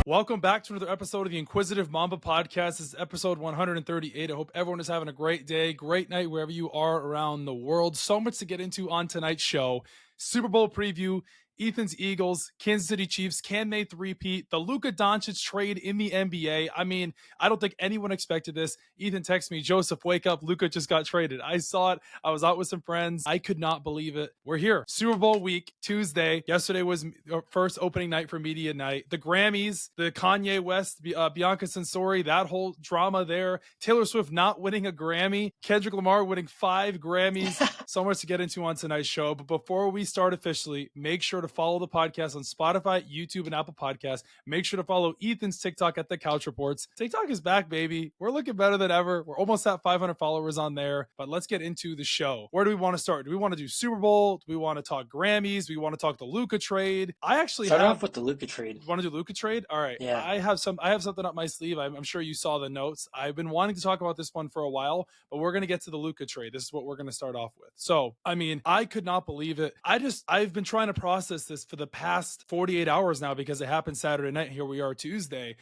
Welcome back to another episode of the Inquisitive Mamba Podcast. This is episode 138. I hope everyone is having a great day, great night, wherever you are around the world. So much to get into on tonight's show. Super Bowl preview, Ethan's Eagles, Kansas City Chiefs, can they three-peat? The Luka Doncic trade in the NBA. I mean, I don't think anyone expected this. Ethan texted me, Joseph, wake up. Luka just got traded. I saw it. I was out with some friends. I could not believe it. We're here. Super Bowl week, Tuesday. Yesterday was our first opening night for media night. The Grammys, the Kanye West, Bianca Censori, that whole drama there. Taylor Swift not winning a Grammy. Kendrick Lamar winning 5 Grammys. So much to get into on tonight's show. But before we start officially, make sure to follow the podcast on Spotify, YouTube, and Apple Podcasts. Make sure to follow Ethan's TikTok at The Couch Reports. TikTok is back, baby. We're looking better than ever. We're almost at 500 followers on there. But let's get into the show. Where do we want to start? Do we want to do Super Bowl? Do we want to talk Grammys? Do we want to talk the Luka trade? I actually start off with the Luka trade. You want to do Luka trade? All right. Yeah. I have something up my sleeve. I'm sure you saw the notes. I've been wanting to talk about this one for a while, but we're going to get to the Luka trade. This is what we're going to start off with. So, I mean, I could not believe it. I've been trying to process this for the past 48 hours now because it happened Saturday night. Here we are Tuesday.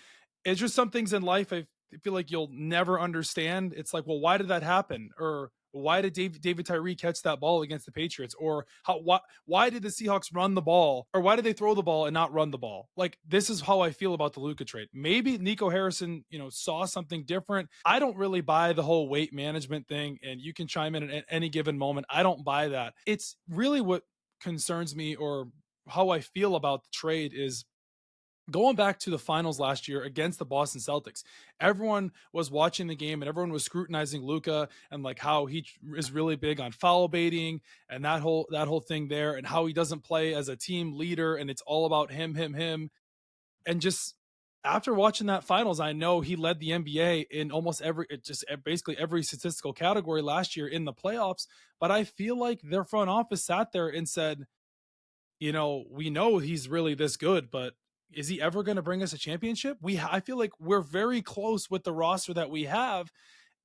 It's just some things in life I feel like you'll never understand. It's like, well, why did that happen? Or why did David Tyreek catch that ball against the Patriots? Or why did the Seahawks run the ball? Or why did they throw the ball and not run the ball? Like, this is how I feel about the Luka trade. Maybe Nico Harrison, saw something different. I don't really buy the whole weight management thing, and you can chime in at any given moment. I don't buy that. It's really what concerns me, or how I feel about the trade, is going back to the finals last year against the Boston Celtics. Everyone was watching the game and everyone was scrutinizing Luka and like how he is really big on foul baiting and that whole thing there, and how he doesn't play as a team leader and it's all about him. And just after watching that finals, I know he led the NBA in almost basically every statistical category last year in the playoffs. But I feel like their front office sat there and said, we know he's really this good, but is he ever going to bring us a championship? I feel like we're very close with the roster that we have.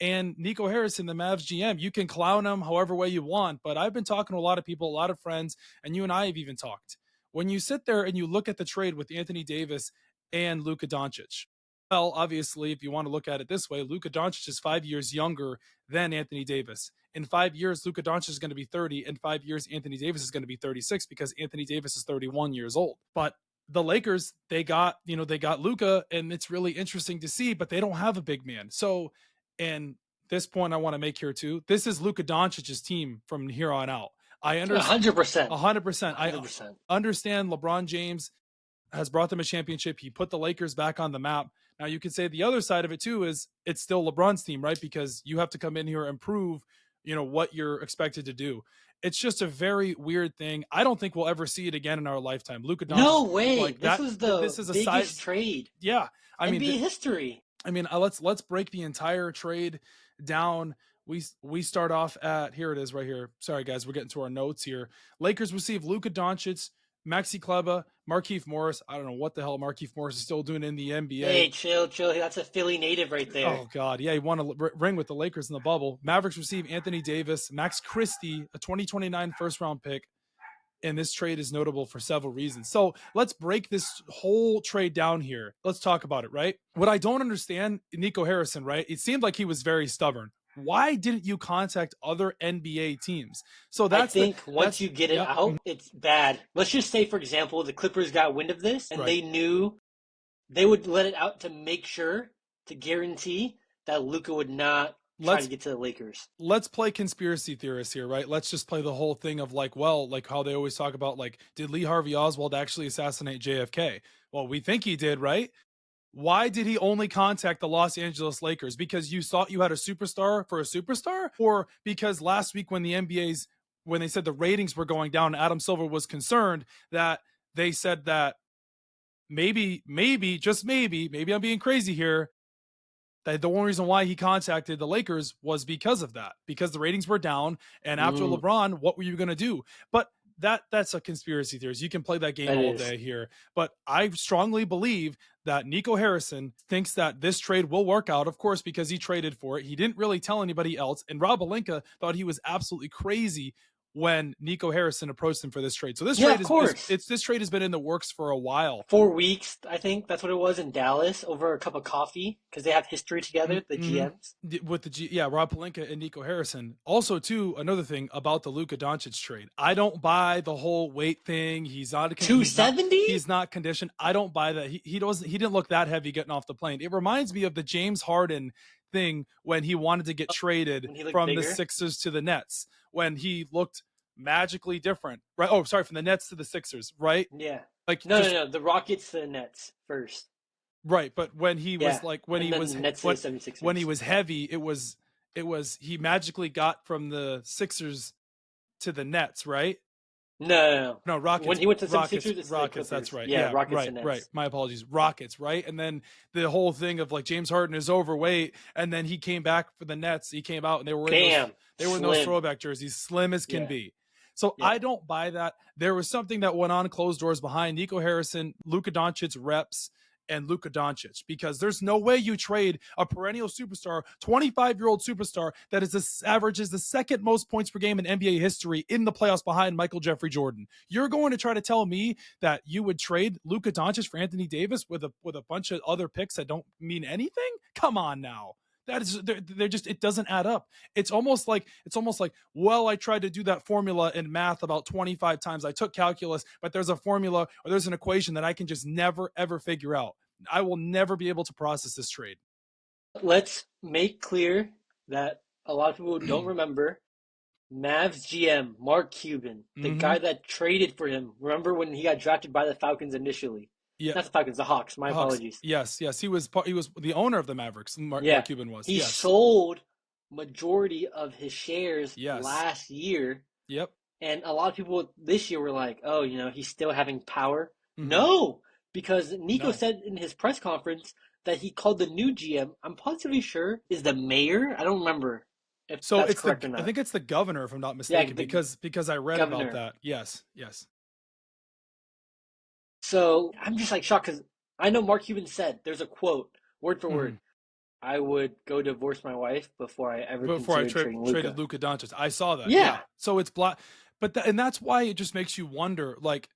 And Nico Harrison, the Mavs GM, you can clown him however way you want, but I've been talking to a lot of people, a lot of friends, and you and I have even talked. When you sit there and you look at the trade with Anthony Davis and Luka Doncic, well, obviously, if you want to look at it this way, Luka Doncic is 5 years younger than Anthony Davis. In 5 years, Luka Doncic is going to be 30. In 5 years, Anthony Davis is going to be 36 because Anthony Davis is 31 years old. But the Lakers, they got Luka, and it's really interesting to see, but they don't have a big man. So, and this point I want to make here too, this is Luka Doncic's team from here on out. I understand 100%. 100%. I understand LeBron James has brought them a championship. He put the Lakers back on the map. Now you could say the other side of it too is it's still LeBron's team, right? Because you have to come in here and prove, what you're expected to do. It's just a very weird thing. I don't think we'll ever see it again in our lifetime. Luka Doncic. No way. Like this is the biggest trade. Yeah. NBA history. I mean, let's break the entire trade down. We start off at, here it is right here. Sorry guys, we're getting to our notes here. Lakers receive Luka Doncic, Maxi Kleba, Markieff Morris. I don't know what the hell Markieff Morris is still doing in the NBA. Hey, chill. That's a Philly native right there. Oh, God. Yeah, he won a ring with the Lakers in the bubble. Mavericks receive Anthony Davis, Max Christie, a 2029 first-round pick. And this trade is notable for several reasons. So let's break this whole trade down here. Let's talk about it, right? What I don't understand, Nico Harrison, right? It seemed like he was very stubborn. Why didn't you contact other NBA teams? So I think once you get it out, it's bad. Let's just say, for example, the Clippers got wind of this and they knew they would let it out to make sure, to guarantee that Luka would not try to get to the Lakers. Let's play conspiracy theorists here, right? Let's just play the whole thing of like how they always talk about, like, did Lee Harvey Oswald actually assassinate JFK? Well, we think he did, right? Why did he only contact the Los Angeles Lakers? Because you thought you had a superstar for a superstar? Or because last week when they said the ratings were going down, Adam Silver was concerned that they said that maybe I'm being crazy here, that the only reason why he contacted the Lakers was because of that, because the ratings were down, and after LeBron, what were you going to do? But that's a conspiracy theory. You can play that game all day here. But I strongly believe that Nico Harrison thinks that this trade will work out, of course, because he traded for it. He didn't really tell anybody else. And Rob Pelinka thought he was absolutely crazy when Nico Harrison approached him for this trade. So this this trade has been in the works for a while. 4 weeks, I think that's what it was in Dallas over a cup of coffee because they have history together, the GMs. With Rob Pelinka and Nico Harrison. Also, too, another thing about the Luka Doncic trade. I don't buy the whole weight thing. He's not 270. He's not conditioned. I don't buy that. He didn't look that heavy getting off the plane. It reminds me of the James Harden thing when he wanted to get traded from the Sixers to the Nets, when he looked magically different, right? Oh, sorry, from the Nets to the Sixers, right? Yeah. Like no, the Rockets to the Nets first. Right, but when he was when he was heavy, it was he magically got from the Sixers to the Nets, right? No, Rockets. When he went to the Sixers, Rockets. That's right. Yeah, Rockets. Right. My apologies. Rockets. Right, and then the whole thing of like James Harden is overweight, and then he came back for the Nets. He came out and they were in those throwback jerseys, slim as can be. So I don't buy that. There was something that went on closed doors behind Nico Harrison, Luka Doncic reps, and Luka Doncic, because there's no way you trade a perennial superstar, 25-year-old superstar that averages the second most points per game in NBA history in the playoffs behind Michael Jeffrey Jordan. You're going to try to tell me that you would trade Luka Doncic for Anthony Davis with a bunch of other picks that don't mean anything? Come on now. That is, they're just, it doesn't add up. It's almost like, well, I tried to do that formula in math about 25 times. I took calculus, but there's a formula or there's an equation that I can just never, ever figure out. I will never be able to process this trade. Let's make clear that a lot of people don't remember Mavs GM Mark Cuban, the guy that traded for him. Remember when he got drafted by the Falcons initially? Yeah, not the Falcons, the Hawks. My apologies. Yes, he was the owner of the Mavericks. Mark Cuban was. He sold majority of his shares last year. Yep. And a lot of people this year were like, "Oh, he's still having power." No, because Nico said in his press conference that he called the new GM. I'm positively sure is the mayor. I don't remember if that's correct or not. I think it's the governor, if I'm not mistaken, because I read about that. Yes. So I'm just like shocked because I know Mark Cuban said, there's a quote, word for word, I would go divorce my wife before I traded Luka Doncic. I saw that. Yeah. So it's and that's why it just makes you wonder, like,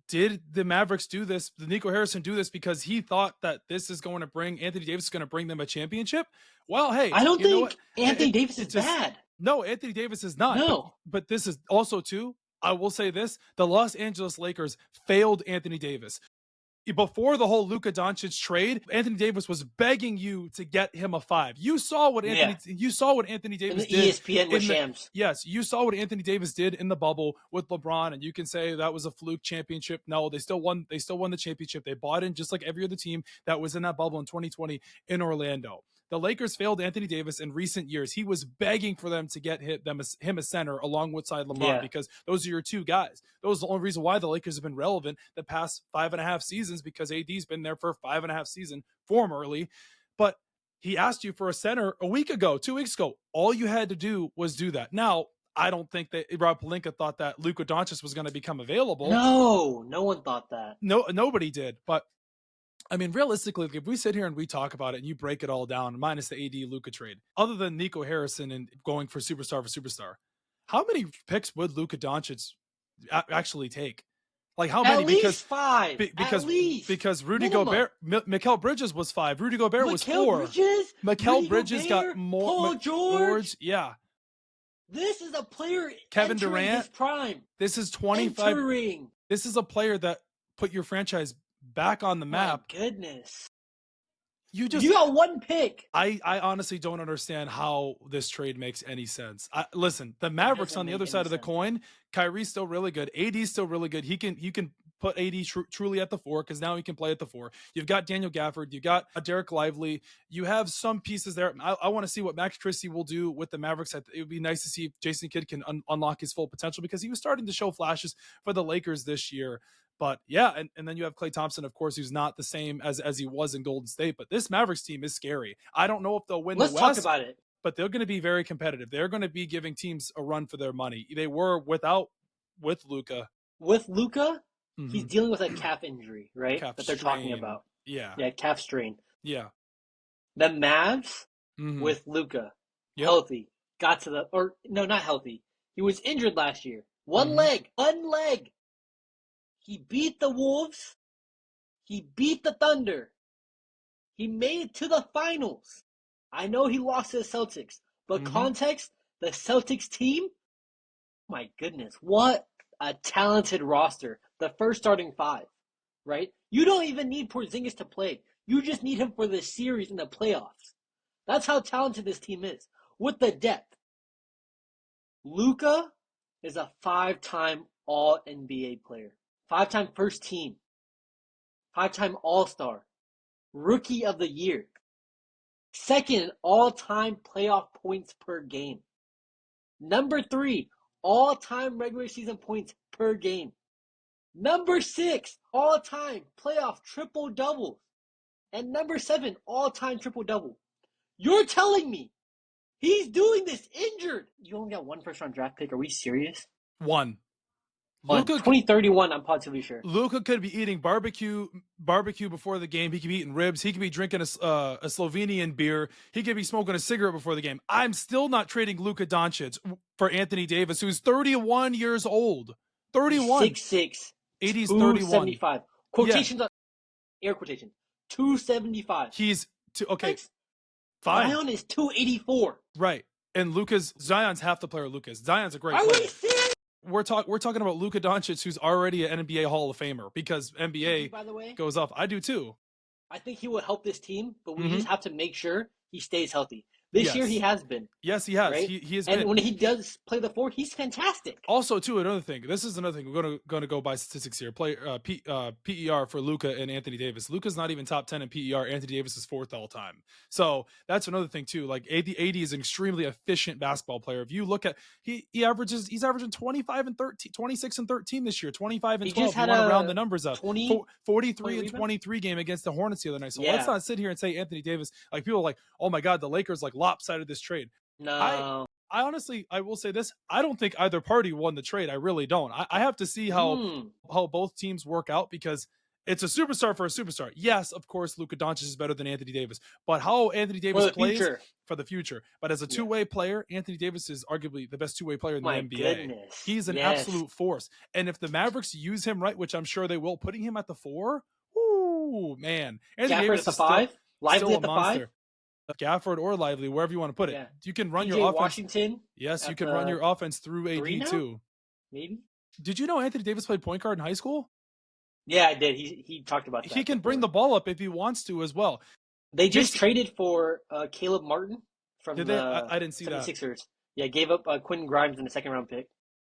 did the Mavericks do this? Did Nico Harrison do this because he thought that Anthony Davis is going to bring them a championship? Well, hey, I don't think Anthony Davis is bad. No, Anthony Davis is not. No. But this is also too, I will say this, the Los Angeles Lakers failed Anthony Davis. Before the whole Luka Doncic trade, Anthony Davis was begging you to get him a 5. You saw what Anthony Davis did. ESPN with Shams. Yes, you saw what Anthony Davis did in the bubble with LeBron, and you can say that was a fluke championship. No, they still won the championship. They bought in just like every other team that was in that bubble in 2020 in Orlando. The Lakers failed Anthony Davis in recent years. He was begging for them to get him a center alongside LeBron because those are your two guys. Those are the only reason why the Lakers have been relevant the past 5.5 seasons, because AD's been there for 5.5 seasons formerly. But he asked you for a center a week ago, 2 weeks ago. All you had to do was do that. Now, I don't think that Rob Pelinka thought that Luka Doncic was going to become available. No one thought that. No, nobody did. But I mean, realistically, if we sit here and we talk about it and you break it all down, minus the AD Luka trade, other than Nico Harrison and going for superstar, how many picks would Luka Doncic actually take? Like how many? At least 5. Because Rudy Gobert, Mikal Bridges was 5. Rudy Gobert was 4. Mikal Bridges got more. Paul George. Yeah. This is a player. Kevin Durant. His prime. This is 25. This is a player that put your franchise back on the map. My goodness. You got one pick. I honestly don't understand how this trade makes any sense. Listen, the Mavericks on the other side of the coin, Kyrie's still really good. AD's still really good. He can put AD truly at the 4 because now he can play at the 4. You've got Daniel Gafford. You got a Derek Lively. You have some pieces there. I want to see what Max Christie will do with the Mavericks. It would be nice to see if Jason Kidd can unlock his full potential because he was starting to show flashes for the Lakers this year. But yeah, and then you have Klay Thompson, of course, who's not the same as he was in Golden State. But this Mavericks team is scary. I don't know if they'll win the West. Let's talk about it. But they're going to be very competitive. They're going to be giving teams a run for their money. They were with Luka. With Luka, he's dealing with a calf injury, right? That they're talking about. Yeah. Yeah, calf strain. Yeah. The Mavs with Luka, healthy, got to not healthy. He was injured last year. One leg. He beat the Wolves. He beat the Thunder. He made it to the finals. I know he lost to the Celtics, but context, the Celtics team, my goodness, what a talented roster. The first starting five, right? You don't even need Porzingis to play. You just need him for the series and the playoffs. That's how talented this team is. With the depth. Luka is a 5-time All-NBA player. 5-time first team. 5-time All-Star. Rookie of the Year. Second all-time playoff points per game. Number 3, all-time regular season points per game. Number 6, all-time playoff triple-double. And number 7, all-time triple-double. You're telling me he's doing this injured? You only got one first-round draft pick. Are we serious? One. Luka 2031, I'm positively sure. Luka could be eating barbecue before the game. He could be eating ribs. He could be drinking a Slovenian beer. He could be smoking a cigarette before the game. I'm still not trading Luka Doncic for Anthony Davis, who's 31 years old. 31. 6'6". 80's 31. 275. Quotations on air quotation. 275. He's okay. Fine. Zion is 284. Right. And Zion's half the player Luka is. Zion's a great player. Are we serious? We're talking about Luka Doncic, who's already an NBA Hall of Famer because NBA by the way, goes up. I do too. I think he will help this team, but we just have to make sure he stays healthy. This year he has been. Yes, he has. Right? He has and been. when he does play the 4, he's fantastic. Also, too, another thing. This is another thing. We're gonna go by statistics here. PER for Luka and Anthony Davis. Luka's not even top 10 in PER. Anthony Davis is 4th all time. So that's another thing too. Like AD is an extremely efficient basketball player. If you look at he's averaging 25 and 13, 26 and 13 this year, 25 and 12. He just had you want to round the numbers up. 43 and 23 game against the Hornets the other night. So let's not sit here and say Anthony Davis. Like people are like, oh my God, the Lakers like lopsided this trade. No. I honestly, I will say this. I don't think either party won the trade. I really don't. I have to see how both teams work out because it's a superstar for a superstar. Yes, of course, Luka Doncic is better than Anthony Davis. But how Anthony Davis plays for the future. But as a two-way player, Anthony Davis is arguably the best two-way player in the NBA. Goodness. He's an absolute force. And if the Mavericks use him right, which I'm sure they will, putting him at the 4, ooh, man. Anthony Davis at the 5? Lively at the 5? Gafford or Lively, wherever you want to put it. Yeah. You can run your offense. Washington. Yes, you can run your offense through AD too. Maybe. Did you know Anthony Davis played point guard in high school? Yeah, I did. He talked about that. He can bring the ball up if he wants to as well. They just traded for Caleb Martin from I didn't see 76ers. that. Yeah, gave up Quentin Grimes in the 2nd-round pick.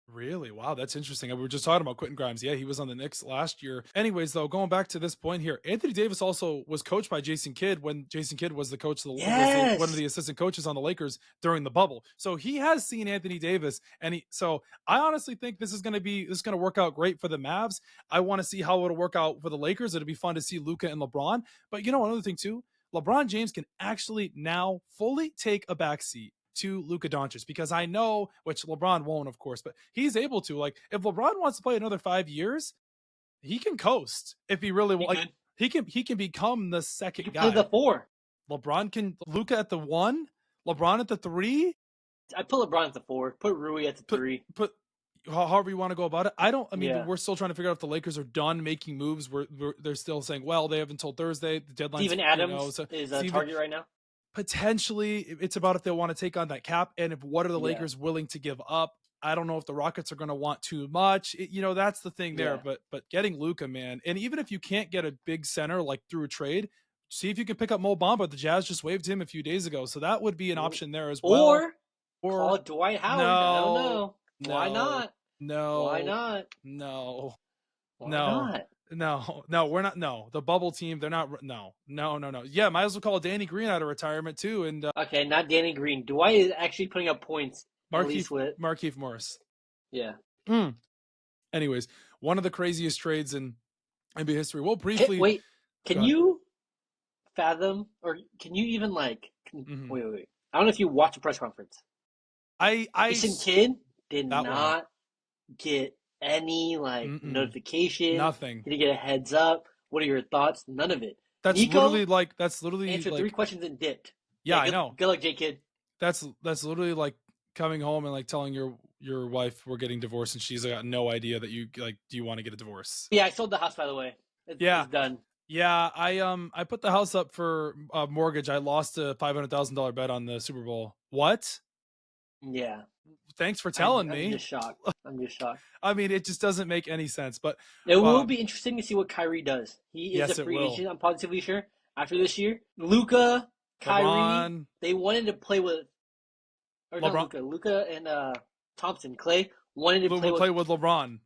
Really? Wow, that's interesting. We were just talking about Quentin Grimes. Yeah, he was on the Knicks last year. Anyways, though, going back to this point here, Anthony Davis also was coached by Jason Kidd when Jason Kidd was the coach of one of the assistant coaches on the Lakers during the bubble. So he has seen Anthony Davis, and so I honestly think this is going to work out great for the Mavs. I want to see how it'll work out for the Lakers. It'll be fun to see Luka and LeBron. But you know another thing too, LeBron James can actually now fully take a backseat to Luka Doncic because I know, which LeBron won't, of course, but he's able to. Like, if LeBron wants to play another 5 years, he can coast. If he really wants, he can become the second guy. Play the 4. LeBron can. Luka at the 1, LeBron at the 3. I put LeBron at the 4. Put Rui at the 3. Put however you want to go about it. We're still trying to figure out if the Lakers are done making moves. They're still saying, well, they have until Thursday. The deadline. Steven Adams is a target right now. Potentially, it's about if they want to take on that cap and what are the Lakers willing to give up. I don't know if the Rockets are going to want too much. That's the thing there. But getting Luka, man, and even if you can't get a big center like through a trade, see if you can pick up Mo Bamba. The Jazz just waived him a few days ago, so that would be an option there as well. Or call Dwight Howard. I don't know. Why not? No. Why not? No. Why not? No, we're not. No, the bubble team, they're not. No. Yeah, might as well call Danny Green out of retirement too. And okay, not Danny Green. Dwight is actually putting up points. Markieff Morris. Yeah. Anyways, one of the craziest trades in NBA history. Well, briefly. Wait, can you fathom, or can you even wait. I don't know if you watched the press conference. Jason Kidd did not get any notification. Nothing. Did he get a heads up? What are your thoughts? None of it. That's literally answered 3 questions and dipped. Yeah, I know. Good luck, J Kidd. That's literally like coming home and like telling your your wife were getting divorced and she's got no idea that you like. Do you want to get a divorce? Yeah, I sold the house, by the way. It's done. Yeah. I put the house up for a mortgage. I lost a $500,000 bet on the Super Bowl. What? Yeah. Thanks for telling I'm me. just shocked. I mean, it just doesn't make any sense. But it will be interesting to see what Kyrie does. He is yes, a free agent. I'm positively sure after this year. Luka, Kyrie, LeBron, they wanted to play with, or LeBron, not Luka. Luka and Thompson, Clay wanted to play with LeBron.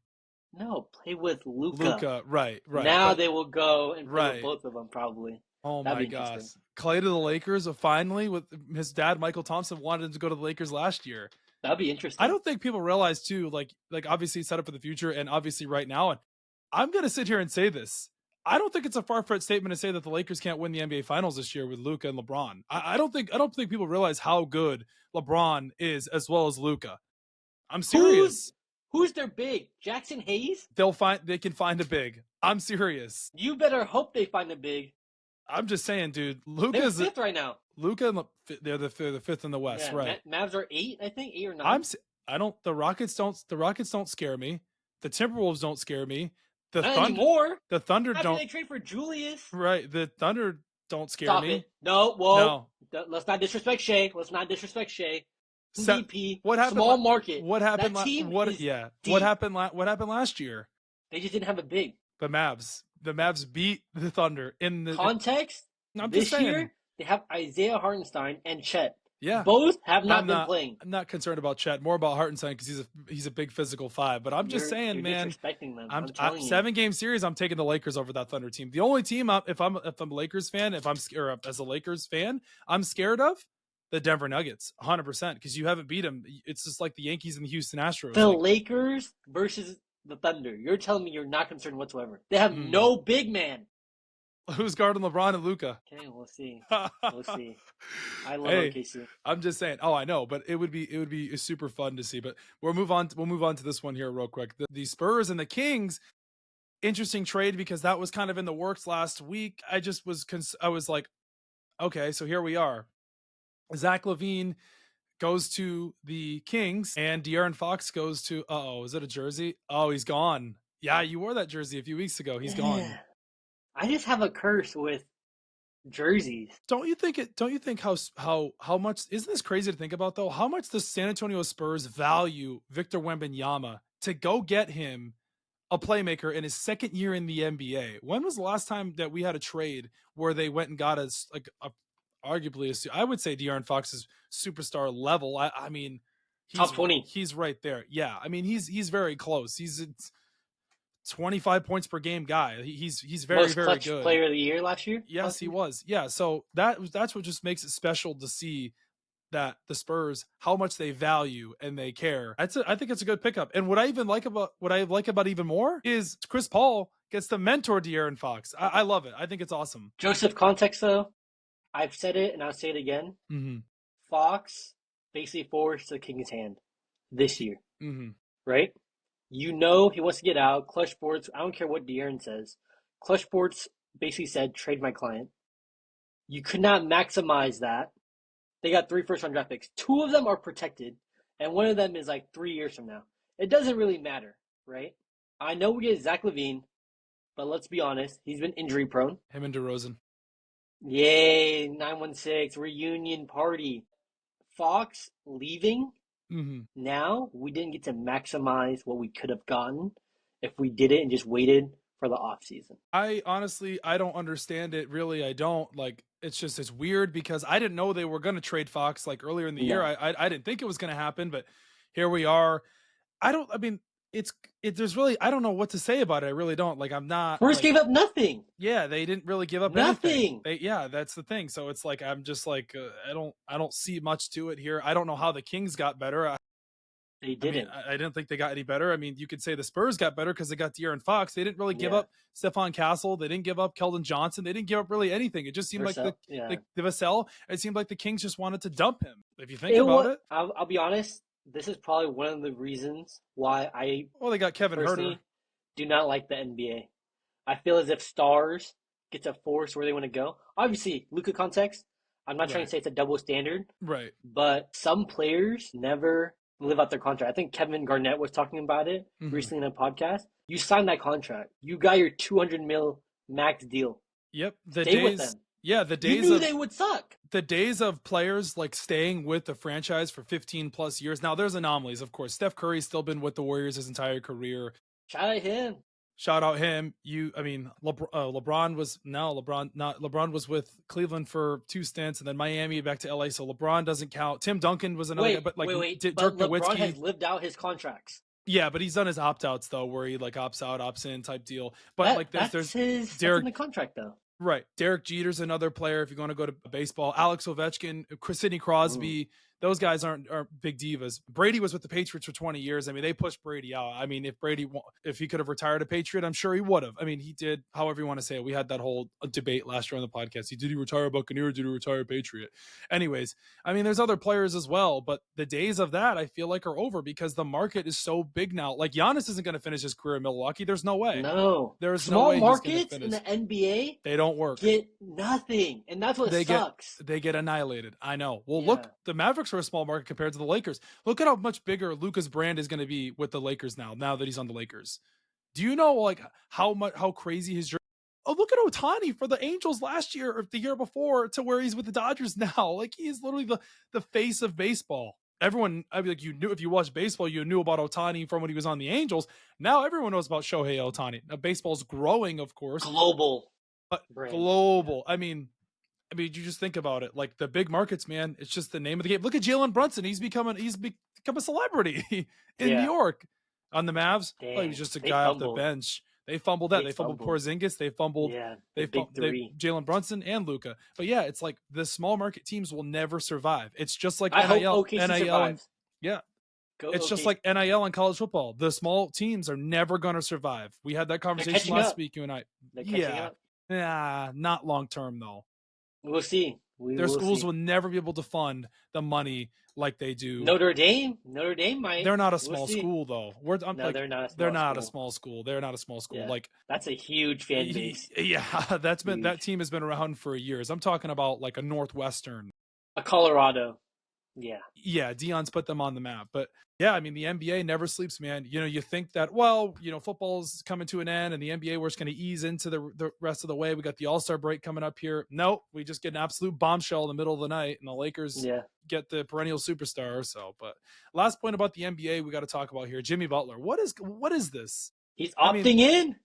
No, play with Luka. Luka, right. Now they will go and play with right. both of them probably. Oh That'd my be gosh. interesting. Clay to the Lakers finally with his dad, Michael Thompson, wanted him to go to the Lakers last year. That'd be interesting. I don't think people realize too, like obviously set up for the future and obviously right now. And I'm going to sit here and say this. I don't think it's a far-fetched statement to say that the Lakers can't win the NBA Finals this year with Luka and LeBron. I don't think people realize how good LeBron is as well as Luka. I'm serious. Who's their big? Jackson Hayes? They can find a big. I'm serious. You better hope they find a big. I'm just saying, dude. Luka's fifth right now. Luka, they're the fifth in the West, right? Mavs are 8, I think, 8 or 9. The Rockets don't scare me. The Timberwolves don't scare me. The Not Thunder anymore. The Thunder After don't. They trade for Julius. Right. The Thunder don't scare Stop me. It. No. Whoa. No. Let's not disrespect Shea. MVP. What happened? Small market. What happened? What happened? What happened last year? They just didn't have a big. The Mavs beat the Thunder in the context. This year they have Isaiah Hartenstein and Chet. Yeah, both have not been playing. I'm not concerned about Chet. More about Hartenstein because he's a big physical 5. But I'm just saying, you're man. Disrespecting them. I'm 7-game series. I'm taking the Lakers over that Thunder team. The only team if I'm a Lakers fan, as a Lakers fan, I'm scared of the Denver Nuggets, 100%, because you haven't beat them. It's just like the Yankees and the Houston Astros. The Lakers versus the Thunder. You're telling me you're not concerned whatsoever. They have no big man. Who's guarding LeBron and Luka? Okay, we'll see. I love OKC. I'm just saying. Oh, I know, but it would be super fun to see. But we'll move on to this one here real quick. The Spurs and the Kings. Interesting trade because that was kind of in the works last week. I was like, okay, so here we are. Zach LaVine goes to the Kings and De'Aaron Fox goes to. Is it a jersey? Oh, he's gone. Yeah, you wore that jersey a few weeks ago. He's gone. I just have a curse with jerseys. Don't you think how much, isn't this crazy to think about though? How much the San Antonio Spurs value Victor Wembanyama to go get him a playmaker in his second year in the NBA? When was the last time that we had a trade where they went and got us arguably I would say De'Aaron Fox's superstar level. I mean, top 20. He's right there. Yeah, I mean he's very close. He's 25 points per game guy. He's very Most clutch good. Player of the year last year. Yes, he was. Yeah, so that's what just makes it special to see that the Spurs, how much they value and they care. I think it's a good pickup. And what I like about even more is Chris Paul gets to mentor De'Aaron Fox. I love it. I think it's awesome. Joseph, context though, I've said it and I'll say it again. Mm-hmm. Fox basically forced the Kings' hand this year, right? You know he wants to get out. Clutch Sports, I don't care what De'Aaron says. Clutch Sports basically said, trade my client. You could not maximize that. They got 3 first-round draft picks. 2 of them are protected, and one of them is like 3 years from now. It doesn't really matter, right? I know we get Zach LaVine, but let's be honest. He's been injury-prone. Him and DeRozan. Yay, 916, reunion party. Fox leaving. Now, we didn't get to maximize what we could have gotten if we did it and just waited for the offseason. I don't understand it. Really, I don't. Like, it's weird because I didn't know they were going to trade Fox like earlier in the year. I didn't think it was going to happen, but here we are. There's really, I don't know what to say about it. I really don't. Like, I'm not. Spurs gave up nothing. Yeah, they didn't really give up nothing. That's the thing. So it's like, I'm just like, I don't see much to it here. I don't know how the Kings got better. They didn't. I didn't think they got any better. I mean, you could say the Spurs got better because they got De'Aaron Fox. They didn't really give up Stephon Castle. They didn't give up Keldon Johnson. They didn't give up really anything. It just seemed like the Vassell. It seemed like the Kings just wanted to dump him. If you think about it, I'll be honest. This is probably one of the reasons why they got Kevin Huerter. Do not like the NBA. I feel as if stars get to force where they want to go. Obviously, Luka context. I'm not trying to say it's a double standard. Right. But some players never live out their contract. I think Kevin Garnett was talking about it recently in a podcast. You signed that contract. You got your 200 mil max deal. Yep. Stay with them. Yeah, the days you knew they would suck. The days of players like staying with the franchise for 15 plus years. Now there's anomalies, of course. Steph Curry's still been with the Warriors his entire career. Shout out him. Shout out him. LeBron was with Cleveland for 2 stints and then Miami back to LA. So LeBron doesn't count. Tim Duncan was another guy, but like Dirk Nowitzki has lived out his contracts. Yeah, but he's done his opt-outs though, where he like opts out, opts in type deal. But that's in the contract though. Right. Derek Jeter's another player if you're going to go to baseball. Alex Ovechkin, Sidney Crosby, those guys aren't big divas. Brady was with the Patriots for 20 years. I mean, they pushed Brady out. I mean, if he could have retired a Patriot, I'm sure he would have. I mean, he did, however you want to say it. We had that whole debate last year on the podcast. Did he retire a Buccaneer or did he retire a Patriot? Anyways, I mean, there's other players as well, but the days of that I feel like are over because the market is so big now. Like Giannis isn't going to finish his career in Milwaukee. There's no way. No. There's Small no way markets in the NBA, they don't work. Get nothing. And that's what sucks. They get annihilated. I know. Well, look, the Mavericks are a small market compared to the Lakers. Look at how much bigger Luka's brand is going to be with the Lakers now that he's on the Lakers. Do you know like how crazy his jersey? Oh, look at Ohtani for the Angels last year or the year before to where he's with the Dodgers now. Like he is literally the face of baseball. Everyone, I mean, like you knew if you watched baseball, you knew about Ohtani from when he was on the Angels. Now everyone knows about Shohei Ohtani. Now baseball's growing, of course. Global. I mean, you just think about it. Like the big markets, man, it's just the name of the game. Look at Jalen Brunson. He's become a celebrity in New York on the Mavs. He was just a guy off the bench. They fumbled that. They fumbled Porzingis. They fumbled. Jalen Brunson and Luka. But yeah, it's like the small market teams will never survive. It's just like NIL. It's just like NIL in college football. The small teams are never going to survive. We had that conversation last week, you and I. Not long term though. We'll see. Their schools will never be able to fund the money like they do. Notre Dame might. They're not a small school though. They're not. They're not a small school. They're not a small school. Yeah. Like that's a huge fan base. Yeah, that team has been around for years. I'm talking about like a Northwestern, a Colorado. Yeah, Deion's put them on the map. But yeah, I mean, the NBA never sleeps, man. You know, you think that, football's coming to an end and the NBA, we're just going to ease into the rest of the way. We got the All-Star break coming up here. Nope, we just get an absolute bombshell in the middle of the night and the Lakers get the perennial superstar. So, but last point about the NBA we got to talk about here, Jimmy Butler. What is this? He's opting in.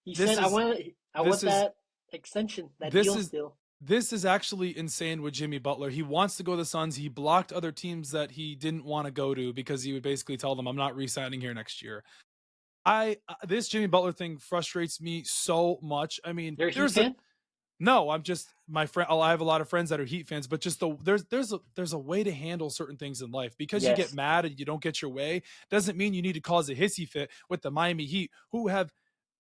He said, I want that extension, that deal still. This is actually insane with Jimmy Butler. He wants to go to the Suns. He blocked other teams that he didn't want to go to because he would basically tell them, I'm not re-signing here next year. This Jimmy Butler thing frustrates me so much. I mean, no, I'm just my friend. I have a lot of friends that are Heat fans, but just there's a way to handle certain things in life. Because you get mad and you don't get your way doesn't mean you need to cause a hissy fit with the Miami Heat, who have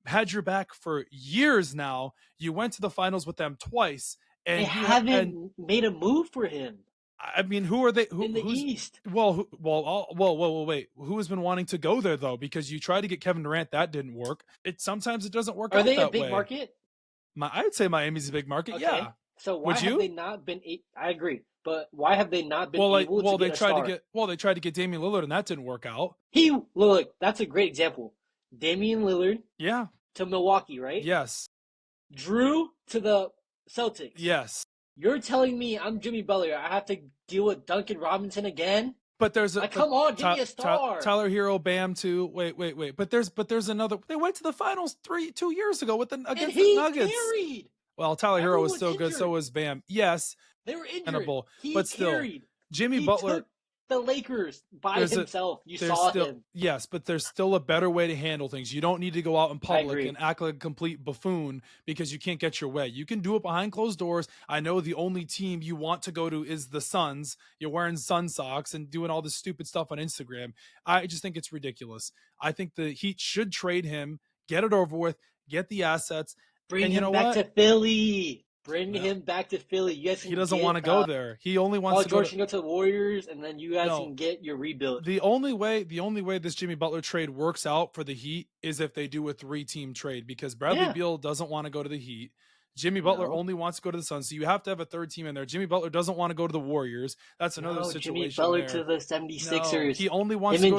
had your back for years now. You went to the finals with them twice. And they haven't made a move for him. I mean, who are they? In the East? Wait. Who has been wanting to go there though? Because you tried to get Kevin Durant, that didn't work. Sometimes it doesn't work. Are out they that a big way. Market? I would say Miami's a big market. Okay. Yeah. So why have they not been? I agree, but why have they not been able to get a star? They tried to get Damian Lillard, and that didn't work out. That's a great example. Damian Lillard. Yeah. To Milwaukee, right? Yes. Drew to the Celtics. Yes. You're telling me I'm Jimmy Butler. I have to deal with Duncan Robinson again? But there's come on, give me a star. Tyler Hero, Bam too. Wait. But there's another. They went to the finals 2 years ago against the Nuggets. Carried. Well, Tyler Hero was so good. So was Bam. Yes. They were injured. But still, Jimmy Butler. Took the Lakers by himself. You saw him. Yes, but there's still a better way to handle things. You don't need to go out in public and act like a complete buffoon because you can't get your way. You can do it behind closed doors. I know the only team you want to go to is the Suns. You're wearing Sun socks and doing all this stupid stuff on Instagram. I just think it's ridiculous. I think the Heat should trade him, get it over with, get the assets. Bring him back to Philly. Bring him back to Philly. Yes, he doesn't want to go there. He only wants Paul George can go to the Warriors, and then you guys can get your rebuild. The only way this Jimmy Butler trade works out for the Heat is if they do a 3-team trade because Bradley Beal doesn't want to go to the Heat. Jimmy Butler only wants to go to the Suns, so you have to have a third team in there. Jimmy Butler doesn't want to go to the Warriors. That's another situation. Jimmy Butler there. to the 76ers. No, he only wants to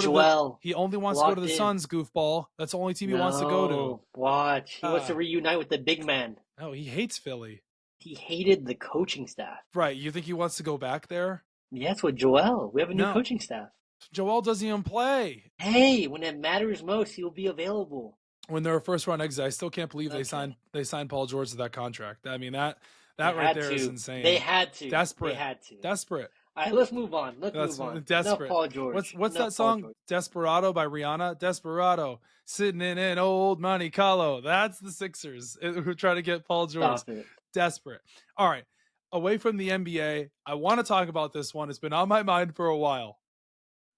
go to the Suns, goofball. That's the only team he wants to go to. Watch. He wants to reunite with the big man. No, he hates Philly. He hated the coaching staff. Right. You think he wants to go back there? Yeah, it's with Joel. We have a new coaching staff. Joel doesn't even play. Hey, when it matters most, he'll be available. When they're a first-round exit, I still can't believe they signed Paul George to that contract. I mean, that right there is insane. They had to. Desperate. They had to. Desperate. All right, let's move on. Let's move on. Desperate. No Paul George. What's that song? Desperado by Rihanna. Desperado. Sitting in an old Monte Carlo. That's the Sixers who try to get Paul George. Desperate. All right. Away from the NBA, I want to talk about this one. It's been on my mind for a while.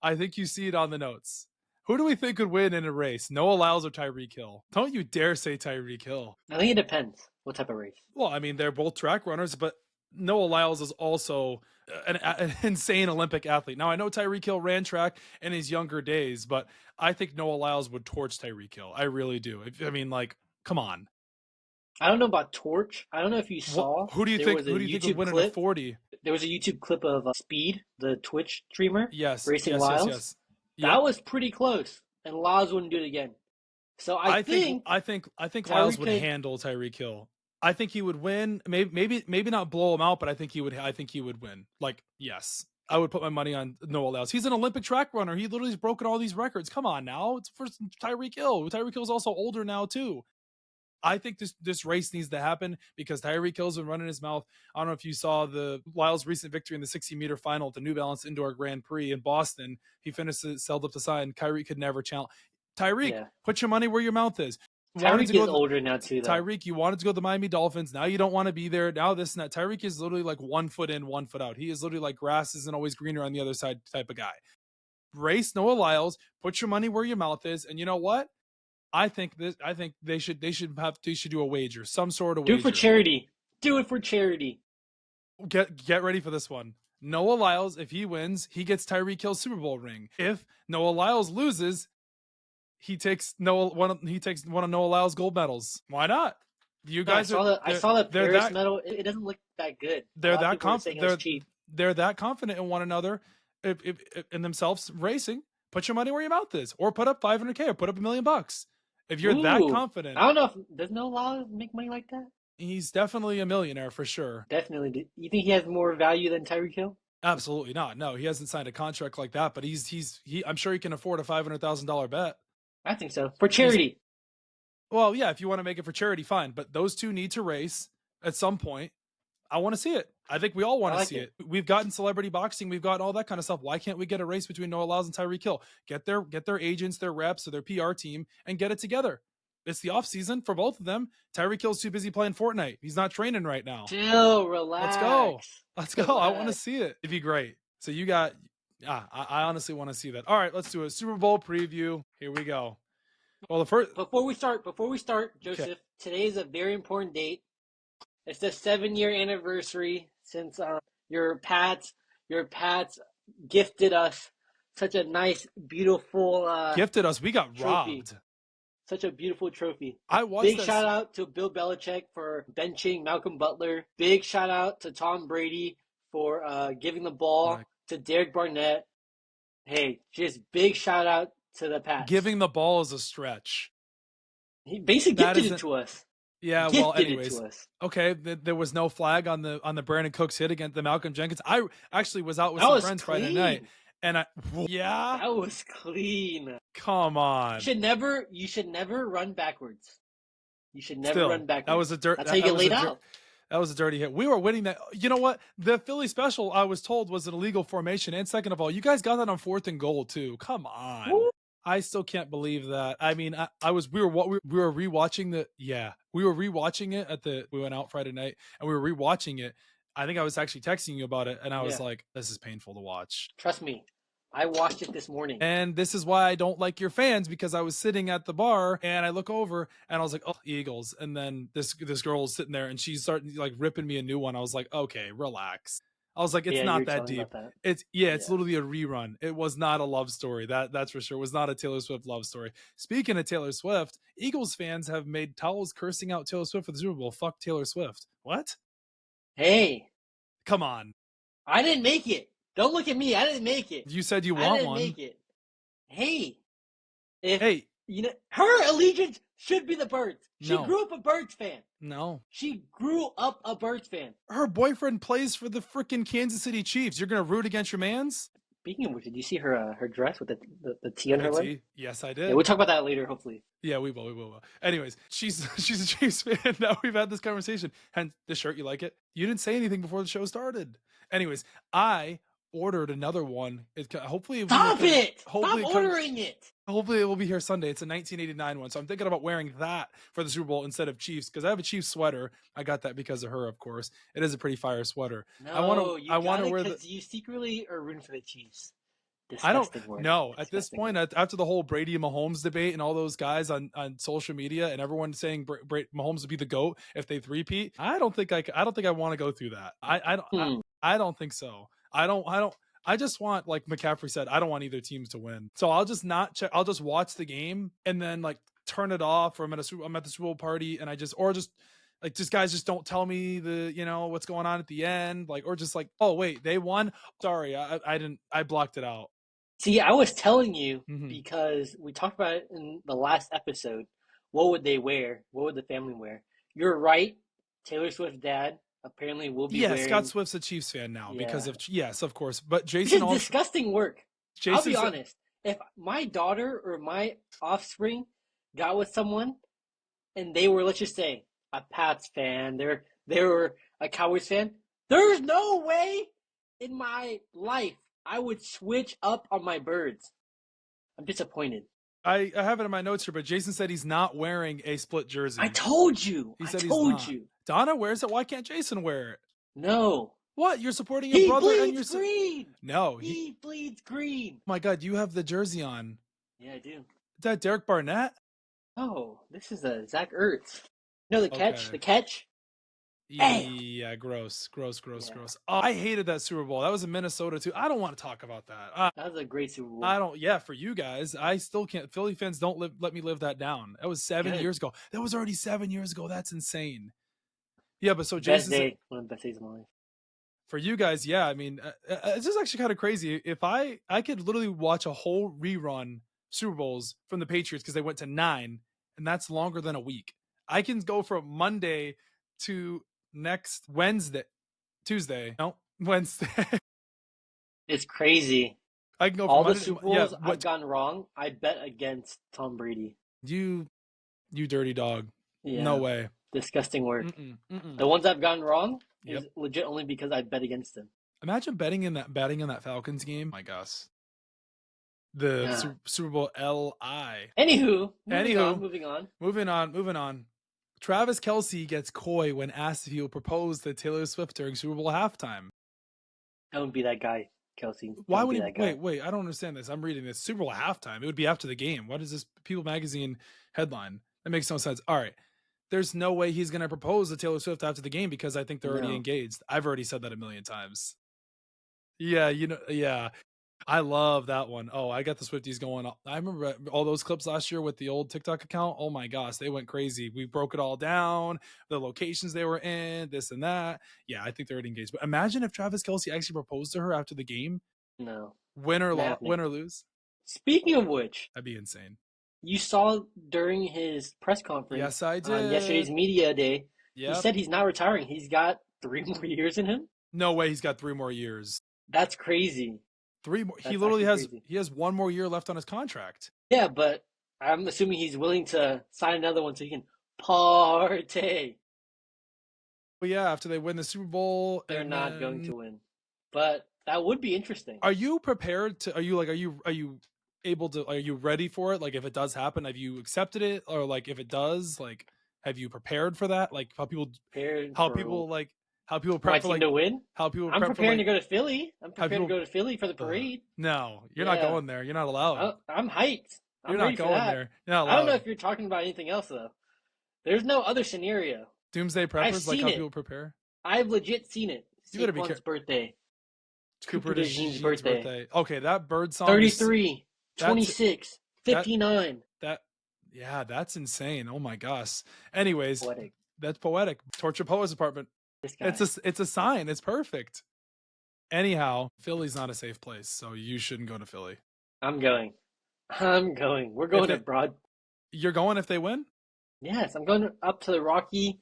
I think you see it on the notes. Who do we think could win in a race? Noah Lyles or Tyreek Hill? Don't you dare say Tyreek Hill. I think it depends what type of race. Well, I mean, they're both track runners, but Noah Lyles is also an insane Olympic athlete. Now, I know Tyreek Hill ran track in his younger days, but I think Noah Lyles would torch Tyreek Hill. I really do. I mean, like, come on. I don't know about torch. I don't know if you saw. Who do you think would win in a 40? There was a YouTube clip of Speed, the Twitch streamer, racing yes, Lyles. Yes. That was pretty close, and Lyles wouldn't do it again. So I think Lyles would handle Tyreek Hill. I think he would win. Maybe not blow him out, but I think he would win. Like, yes, I would put my money on Noah Lyles. He's an Olympic track runner. He literally has broken all these records. Come on now, it's for Tyreek Hill. Tyreek Hill's also older now too. I think this race needs to happen because Tyreek Hill's been running his mouth. I don't know if you saw the Lyles' recent victory in the 60-meter final at the New Balance Indoor Grand Prix in Boston. He finished it, sailed up the side, and Kyrie could never challenge. Tyreek, put your money where your mouth is. Tyreek is older now too, though. Tyreek, you wanted to go to the Miami Dolphins. Now you don't want to be there. Now this and that. Tyreek is literally like 1 foot in, 1 foot out. He is literally like grass isn't always greener on the other side type of guy. Race Noah Lyles, put your money where your mouth is, and you know what? I think they should do a wager, some sort of wager. Do it for charity. Do it for charity. Get ready for this one. Noah Lyles, if he wins, he gets Tyreek Hill's Super Bowl ring. If Noah Lyles loses, he takes one of Noah Lyles' gold medals. Why not? You guys I saw the Paris medal. It doesn't look that good. They're that confident. They're that confident in one another, in themselves racing. Put your money where your mouth is, or put up $500K, or put up $1 million. If you're that confident. I don't know does Noah Lyles make money like that? He's definitely a millionaire for sure. Definitely. You think he has more value than Tyreek Hill? Absolutely not. No, he hasn't signed a contract like that, but I'm sure he can afford a $500,000 bet. I think so. For charity. Well, yeah, if you want to make it for charity, fine. But those two need to race at some point. I want to see it. I think we all want to see it. We've gotten celebrity boxing. We've gotten all that kind of stuff. Why can't we get a race between Noah Lyles and Tyreek Hill? Get their agents, their reps, or their PR team, and get it together. It's the off season for both of them. Tyreek Hill's too busy playing Fortnite. He's not training right now. Chill, relax. Let's go. Relax. I want to see it. It'd be great. So you got, I honestly want to see that. All right, let's do a Super Bowl preview. Here we go. Well, before we start, Joseph, today is a very important date. It's the 7-year anniversary since your Pats gifted us such a nice, beautiful gifted us. We got trophy. Robbed. Such a beautiful trophy. Big shout out to Bill Belichick for benching Malcolm Butler. Big shout out to Tom Brady for giving the ball to Derek Barnett. Hey, just big shout out to the Pats. Giving the ball is a stretch. He basically gifted it to us. Yeah, well, anyways, okay. There was no flag on the Brandon Cooks hit against the Malcolm Jenkins. I actually was out with some friends Friday night, and that was clean. Come on, you should never run backwards. You should never run backwards. That was a dirt. That's how you get laid out. That was a dirty hit. We were winning that. You know what? The Philly special, I was told, was an illegal formation. And second of all, you guys got that on 4th and goal too. Come on. Woo. I still can't believe that. I mean, we were rewatching it we went out Friday night and we were rewatching it. I think I was actually texting you about it and I was like, this is painful to watch. Trust me. I watched it this morning. And this is why I don't like your fans, because I was sitting at the bar and I look over and I was like, oh, Eagles. And then this girl is sitting there and she's starting like ripping me a new one. I was like, okay, relax. I was like, it's Yeah, you not were that telling me deep. about that. It's literally a rerun. It was not a love story. That's for sure. It was not a Taylor Swift love story. Speaking of Taylor Swift, Eagles fans have made towels cursing out Taylor Swift for the Super Bowl. Fuck Taylor Swift. What? Hey, Come on. I didn't make it. Don't look at me. I didn't make it. You said you I want didn't one. make it. Hey, if Hey, you know, her allegiance should be the Birds. She No. grew up a Birds fan. no. She grew up a Birds fan. Her boyfriend plays for the freaking Kansas City Chiefs. You're gonna root against your man's? Speaking of which, did you see her dress with the T on her leg? Yes, I did. Yeah, we'll talk about that later, hopefully. Yeah, we will. Anyways, she's a Chiefs fan. Now we've had this conversation. Hence, the shirt, you like it? You didn't say anything before the show started. Anyways, I ordered another one. Hopefully, Stop it! Hopefully Stop ordering it. Hopefully, it will be here Sunday. It's a 1989 one, so I'm thinking about wearing that for the Super Bowl instead of Chiefs because I have a Chiefs sweater. I got that because of her, of course. It is a pretty fire sweater. No, I want to wear because you secretly are rooting for the Chiefs. I don't Disgusting word. know. At this Disgusting point, word. after the whole Brady Mahomes debate and all those guys on social media and everyone saying Mahomes would be the GOAT if they three-peat, I don't think I want to go through that. I don't think so. I just want, like McCaffrey said, I don't want either teams to win. So I'll just not check. I'll just watch the game and then like turn it off, or I'm at the Super Bowl party and just guys just don't tell me what's going on at the end, like, or just like, oh wait, they won. Sorry, I didn't. I blocked it out. See, I was telling you Mhm. because we talked about it in the last episode. What would they wear? What would the family wear? You're right. Taylor Swift's dad apparently will be wearing... Scott Swift's a Chiefs fan now because of... Yes, of course. But This Jason is also... disgusting work. Jason I'll be honest. If my daughter or my offspring got with someone and they were, let's just say, a Pats fan, they were a Cowboys fan, there's no way in my life I would switch up on my Birds. I'm disappointed. I have it in my notes here, but Jason said he's not wearing a split jersey. I told you. He said I told he's not. you. Donna wears it. Why can't Jason wear it? No. What? You're supporting your brother and your... He bleeds green. No. He bleeds green. Oh my God, you have the jersey on. Yeah, I do. Is that Derek Barnett? Oh, this is a Zach Ertz. No, the catch. Okay. The catch. Yeah, gross. Oh, I hated that Super Bowl. That was in Minnesota too. I don't want to talk about that. That was a great Super Bowl. I don't. Yeah, for you guys, I still can't. Philly fans don't let me live that down. That was 7 years ago. That was already 7 years ago. That's insane. Yeah, but so Jason, one of the best days of my life. For you guys, yeah. I mean, it's just actually kind of crazy. If I could literally watch a whole rerun Super Bowls from the Patriots because they went to 9, and that's longer than a week. I can go from Monday to next Wednesday. It's crazy. I can go all from the Super Bowls I've gone wrong. I bet against Tom Brady. You dirty dog. Yeah. No way. Disgusting work. The ones I've gotten wrong is legit only because I bet against him. Imagine betting in that Falcons game. My gosh. The Super Bowl LI. Anywho, moving on. Travis Kelce gets coy when asked if he will propose to Taylor Swift during Super Bowl halftime. Don't be that guy, Kelce. Why would he? Wait, I don't understand this. I'm reading this. Super Bowl halftime. It would be after the game. What is this People Magazine headline? That makes no sense. All right. There's no way he's going to propose to Taylor Swift after the game because I think they're already engaged. I've already said that a million times. Yeah, yeah. I love that one. Oh, I got the Swifties going. I remember all those clips last year with the old TikTok account. Oh my gosh, they went crazy. We broke it all down, the locations they were in, this and that. Yeah, I think they're already engaged. But imagine if Travis Kelce actually proposed to her after the game. No. Win or lose. Speaking of which, that'd be insane. You saw during his press conference. Yes, I did. On yesterday's media day. Yep. He said he's not retiring. He's got 3 more years in him. No way. He's got 3 more years. That's crazy. 3 more. He literally has. Crazy. He has 1 more year left on his contract. Yeah, but I'm assuming he's willing to sign another one so he can party. Well, yeah. After they win the Super Bowl, they're not going to win. But that would be interesting. Are you prepared to? Are you able to? Are you ready for it? Like, if it does happen, have you accepted it? Or like, if it does, like, have you prepared for that? Like, how people prep for to win. How people? I'm preparing to go to Philly. I'm preparing to go to Philly for the parade. No, you're not going there. You're not allowed. I'm hyped. You're not going there. You're not allowed. I don't know if you're talking about anything else though. There's no other scenario. Doomsday preppers, like how people prepare. I've legit seen it. You better be careful. Birthday. Cooper DeJean's birthday. Okay, that bird song 33, 26, 59. That's insane. Oh my gosh. Anyways, Poetic. That's poetic. Torture Poet's apartment. This guy. It's a sign. It's perfect. Anyhow, Philly's not a safe place, so you shouldn't go to Philly. I'm going. We're going abroad. You're going if they win? Yes, I'm going up to the Rocky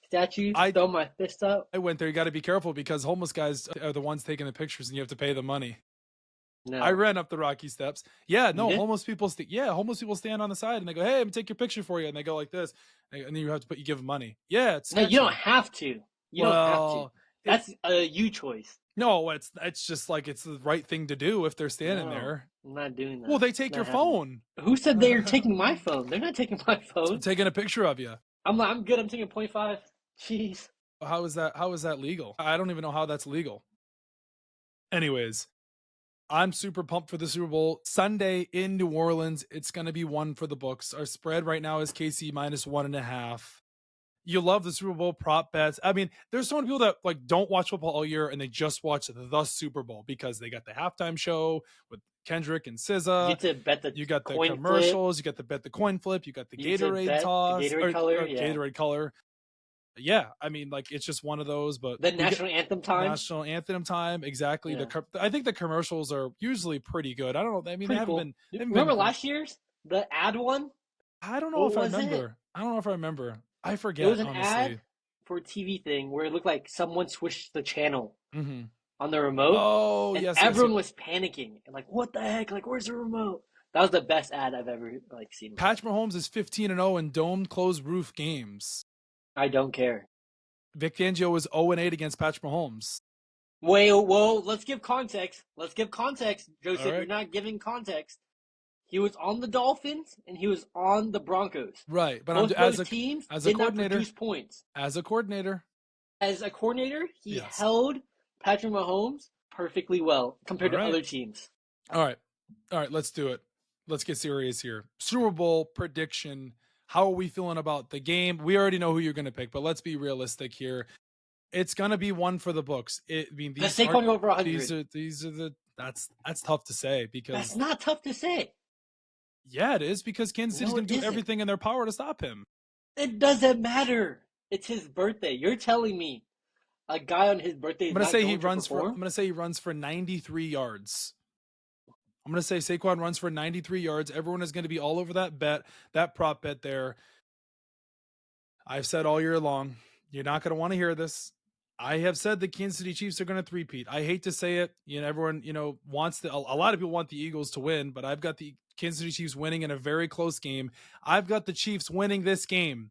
statues, throw my fist up. I went there. You got to be careful because homeless guys are the ones taking the pictures and you have to pay them money. No. I ran up the Rocky steps. Yeah, no, homeless people stand on the side and they go, "Hey, I'm gonna take your picture for you," and they go like this, and then you have to give them money. Yeah, it's no, you don't have to. You don't have to. That's a you choice. No, it's just like it's the right thing to do if they're standing there. I'm not doing that. Well, they take your phone. Who said they're taking my phone? They're not taking my phone. I'm taking a picture of you. I'm good. I'm taking 0.5. Jeez. How is that legal? I don't even know how that's legal. Anyways, I'm super pumped for the Super Bowl. Sunday in New Orleans. It's going to be one for the books. Our spread right now is KC -1.5. You love the Super Bowl prop bets. I mean, there's so many people that like don't watch football all year and they just watch the Super Bowl because they got the halftime show with Kendrick and SZA. You get to bet you got the commercials. Flip. You got to bet the coin flip. You got the Gatorade toss. The Gatorade color. Gatorade color. Yeah, I mean, like it's just one of those. But the national anthem time. National anthem time, exactly. Yeah. I think the commercials are usually pretty good. I don't know. I mean, they haven't been. Remember last year's the ad one? I don't know if I remember. I don't know if I remember. I forget. It was an honestly. ad for a TV thing where it looked like someone switched the channel on the remote. Oh, and yes. Everyone was panicking and like, what the heck? Like, where's the remote? That was the best ad I've ever seen. Patrick Mahomes is 15-0 in domed closed roof games. I don't care. Vic Fangio was 0-8 against Patrick Mahomes. Wait, whoa, let's give context. Joseph, right. You're not giving context. He was on the Dolphins and he was on the Broncos. Right, but both those teams did not produce points. As a coordinator, he held Patrick Mahomes perfectly well compared to other teams. All right, let's do it. Let's get serious here. Super Bowl prediction. How are we feeling about the game? We already know who you're going to pick, but let's be realistic here. It's going to be one for the books. Let's take one over 100. These are that's tough to say because that's not tough to say. Yeah, it is because Kansas City's going to do everything in their power to stop him. It doesn't matter. It's his birthday. You're telling me a guy on his birthday is not going to perform? I'm going to say he runs for 93 yards. I'm going to say Saquon runs for 93 yards. Everyone is going to be all over that prop bet there. I've said all year long, you're not going to want to hear this. I have said the Kansas City Chiefs are going to three-peat. I hate to say it. Everyone, wants a lot of people want the Eagles to win, but I've got the Kansas City Chiefs winning in a very close game. I've got the Chiefs winning this game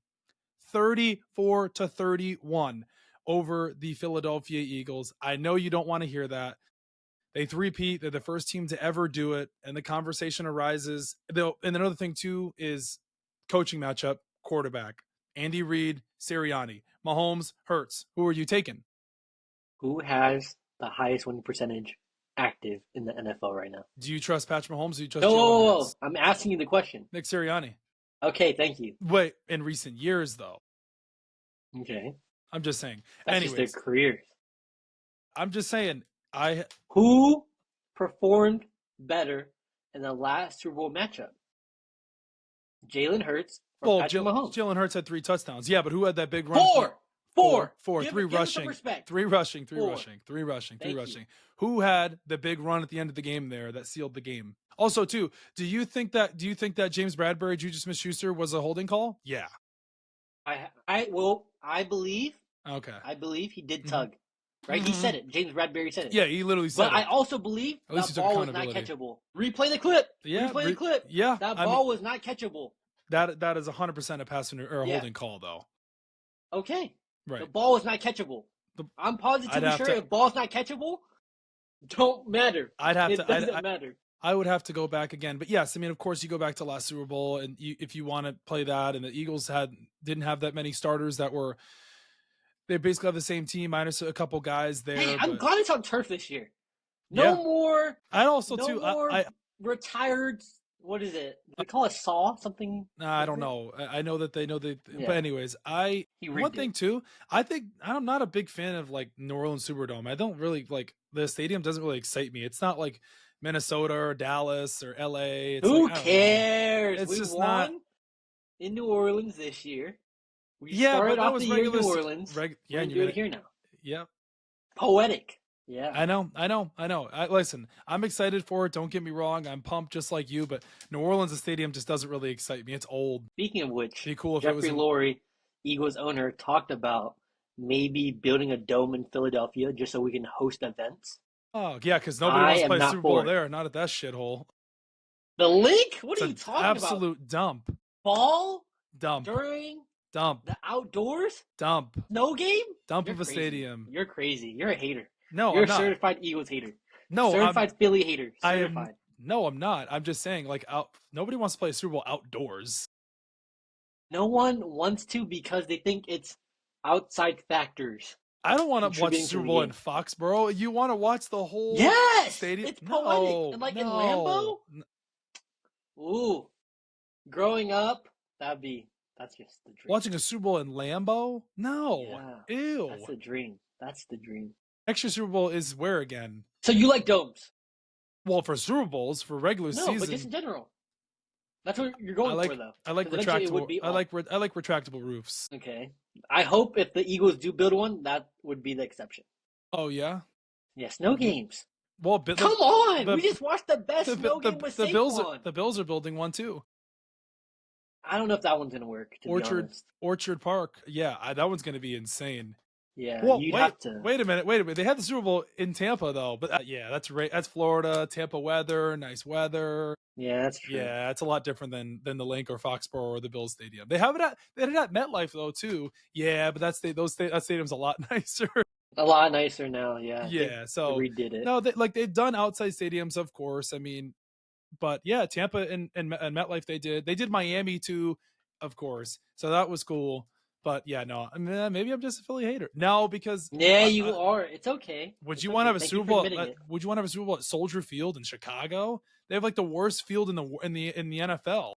34-31 over the Philadelphia Eagles. I know you don't want to hear that. They three-peat. They're the first team to ever do it, and the conversation arises. And another thing, too, is coaching matchup, quarterback. Andy Reid, Sirianni. Mahomes, Hurts. Who are you taking? Who has the highest winning percentage active in the NFL right now? Do you trust Patrick Mahomes or do you trust Jalen Hurts? I'm asking you the question. Nick Sirianni. Okay, thank you. Wait, in recent years, though. Okay. I'm just saying. That's just their careers. I'm just saying. Who performed better in the last Super Bowl matchup? Jalen Hurts or Patrick Mahomes? Jalen Hurts had 3 touchdowns. Yeah, but who had that big run? Four. 3 rushing. 3 rushing. Who had the big run at the end of the game there that sealed the game? Also, too, do you think that James Bradbury, Juju Smith-Schuster was a holding call? Yeah. I believe. Okay. I believe he did tug. Right? He said it. James Bradbury said it. Yeah, he literally said it. But I also believe that ball was not catchable. Replay the clip. Yeah. Replay the clip. Yeah. That ball was not catchable. That is 100% a pass or a holding call, though. Okay. Right. The ball is not catchable. I'm positively sure if ball's not catchable, don't matter. It doesn't matter. I would have to go back again. But yes, I mean, of course, you go back to last Super Bowl, and if you want to play that, and the Eagles didn't have that many starters they basically have the same team minus a couple guys there. Hey, I'm glad it's on turf this year. No more. I also more retired what is it? They call it Saw something. I don't know. I know that they know they. Yeah. But anyways, one thing too. I think I'm not a big fan of like New Orleans Superdome. I don't really like the stadium. Doesn't really excite me. It's not like Minnesota or Dallas or LA. It's Who like, cares? It's we just won not in New Orleans this year. We Yeah, but started that off was the year in regular. New Orleans. Yeah, We're and gonna you're do gonna. it here now. Yeah, Poetic. Yeah. I know. Listen, I'm excited for it. Don't get me wrong. I'm pumped just like you. But New Orleans, the stadium just doesn't really excite me. It's old. Speaking of which, Be cool if Jeffrey it was in. Lurie, Eagles owner, talked about maybe building a dome in Philadelphia just so we can host events. Oh yeah, because nobody wants to play Super Bowl there. Not at that shithole. The link? What are you talking about? Absolute dump. Ball? Dump. During? Dump. The outdoors? Dump. No game? Dump of a stadium. You're crazy. You're a hater. No, you're I'm a not. certified Eagles hater. No, certified Philly hater. Certified. No, I'm not. I'm just saying, like, nobody wants to play a Super Bowl outdoors. No one wants to because they think it's outside factors. I don't want to watch Super Bowl in Foxborough. You want to watch the whole stadium? It's poetic. And like in Lambeau? Ooh. Growing up, that's just the dream. Watching a Super Bowl in Lambeau? No. Yeah, ew. That's the dream. That's the dream. Extra Super Bowl is where again? So you like domes? Well, for Super Bowls, for regular season. No, but just in general. That's what you're going for, though. I like retractable. I like retractable roofs. Okay. I hope if the Eagles do build one, that would be the exception. Oh yeah. Yes. No games. Well, come on! We just watched the best game with Saquon. The Bills are building one too. I don't know if that one's gonna work. To be honest. Orchard Park. Yeah, that one's gonna be insane. Yeah, well, you'd have to. Wait a minute. They had the Super Bowl in Tampa though, but yeah, that's right. That's Florida, Tampa weather, nice weather. Yeah, that's true. Yeah, it's a lot different than the Link or Foxborough or the Bills Stadium. They had it at MetLife though too. Yeah, but that stadium's a lot nicer. A lot nicer now. Yeah. Yeah. So they redid it. No, they've done outside stadiums, of course. I mean, but yeah, Tampa and MetLife they did Miami too, of course. So that was cool. But yeah, no, I mean, maybe I'm just a Philly hater. No, because you are. It's okay. Would you want to have a Super Bowl? Would you want to have a Super Bowl at Soldier Field in Chicago? They have like the worst field in the NFL.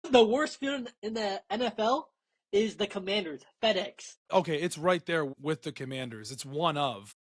The worst field in the NFL is the Commanders, FedEx. Okay, it's right there with the Commanders. It's one of.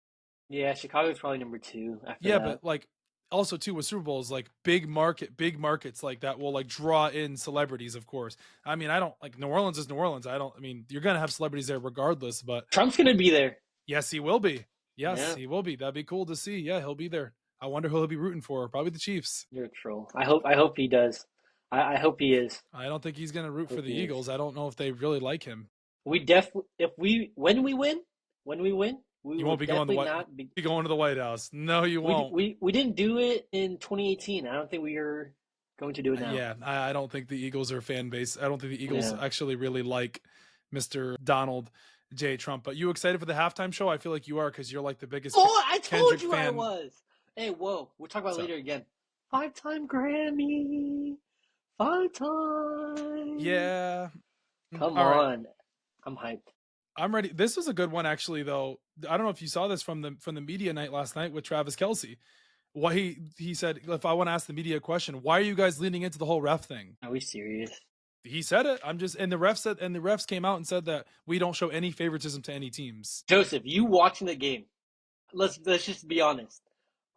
Yeah, Chicago's probably number 2. Yeah, but like also too with Super Bowls, like big markets like that will like draw in celebrities, of course. I mean, I don't like New Orleans is New Orleans. I mean, you're gonna have celebrities there regardless, but Trump's gonna be there. Yes, he will be. Yes, he will be. That'd be cool to see. Yeah, he'll be there. I wonder who he'll be rooting for. Probably the Chiefs. You're a troll. I hope he does. I hope he is. I don't think he's gonna root for the Eagles. I don't know if they really like him. We definitely when we win, you won't be going to the White House. No, you won't. We didn't do it in 2018. I don't think we are going to do it now. Yeah, I don't think the Eagles are fan base. I don't think the Eagles actually really like Mr. Donald J. Trump. But you excited for the halftime show? I feel like you are because you're like the biggest. Oh, I told Kendrick you fan. I was. Hey, whoa. We'll talk about it later again. 5-time Grammy. 5-time. Yeah. Come on. Right. I'm hyped. I'm ready. This was a good one, actually, though. I don't know if you saw this from the media night last night with Travis Kelce. Why he said, if I want to ask the media a question, why are you guys leaning into the whole ref thing? Are we serious? He said it. And the refs came out and said that we don't show any favoritism to any teams. Joseph, you watching the game? Let's just be honest.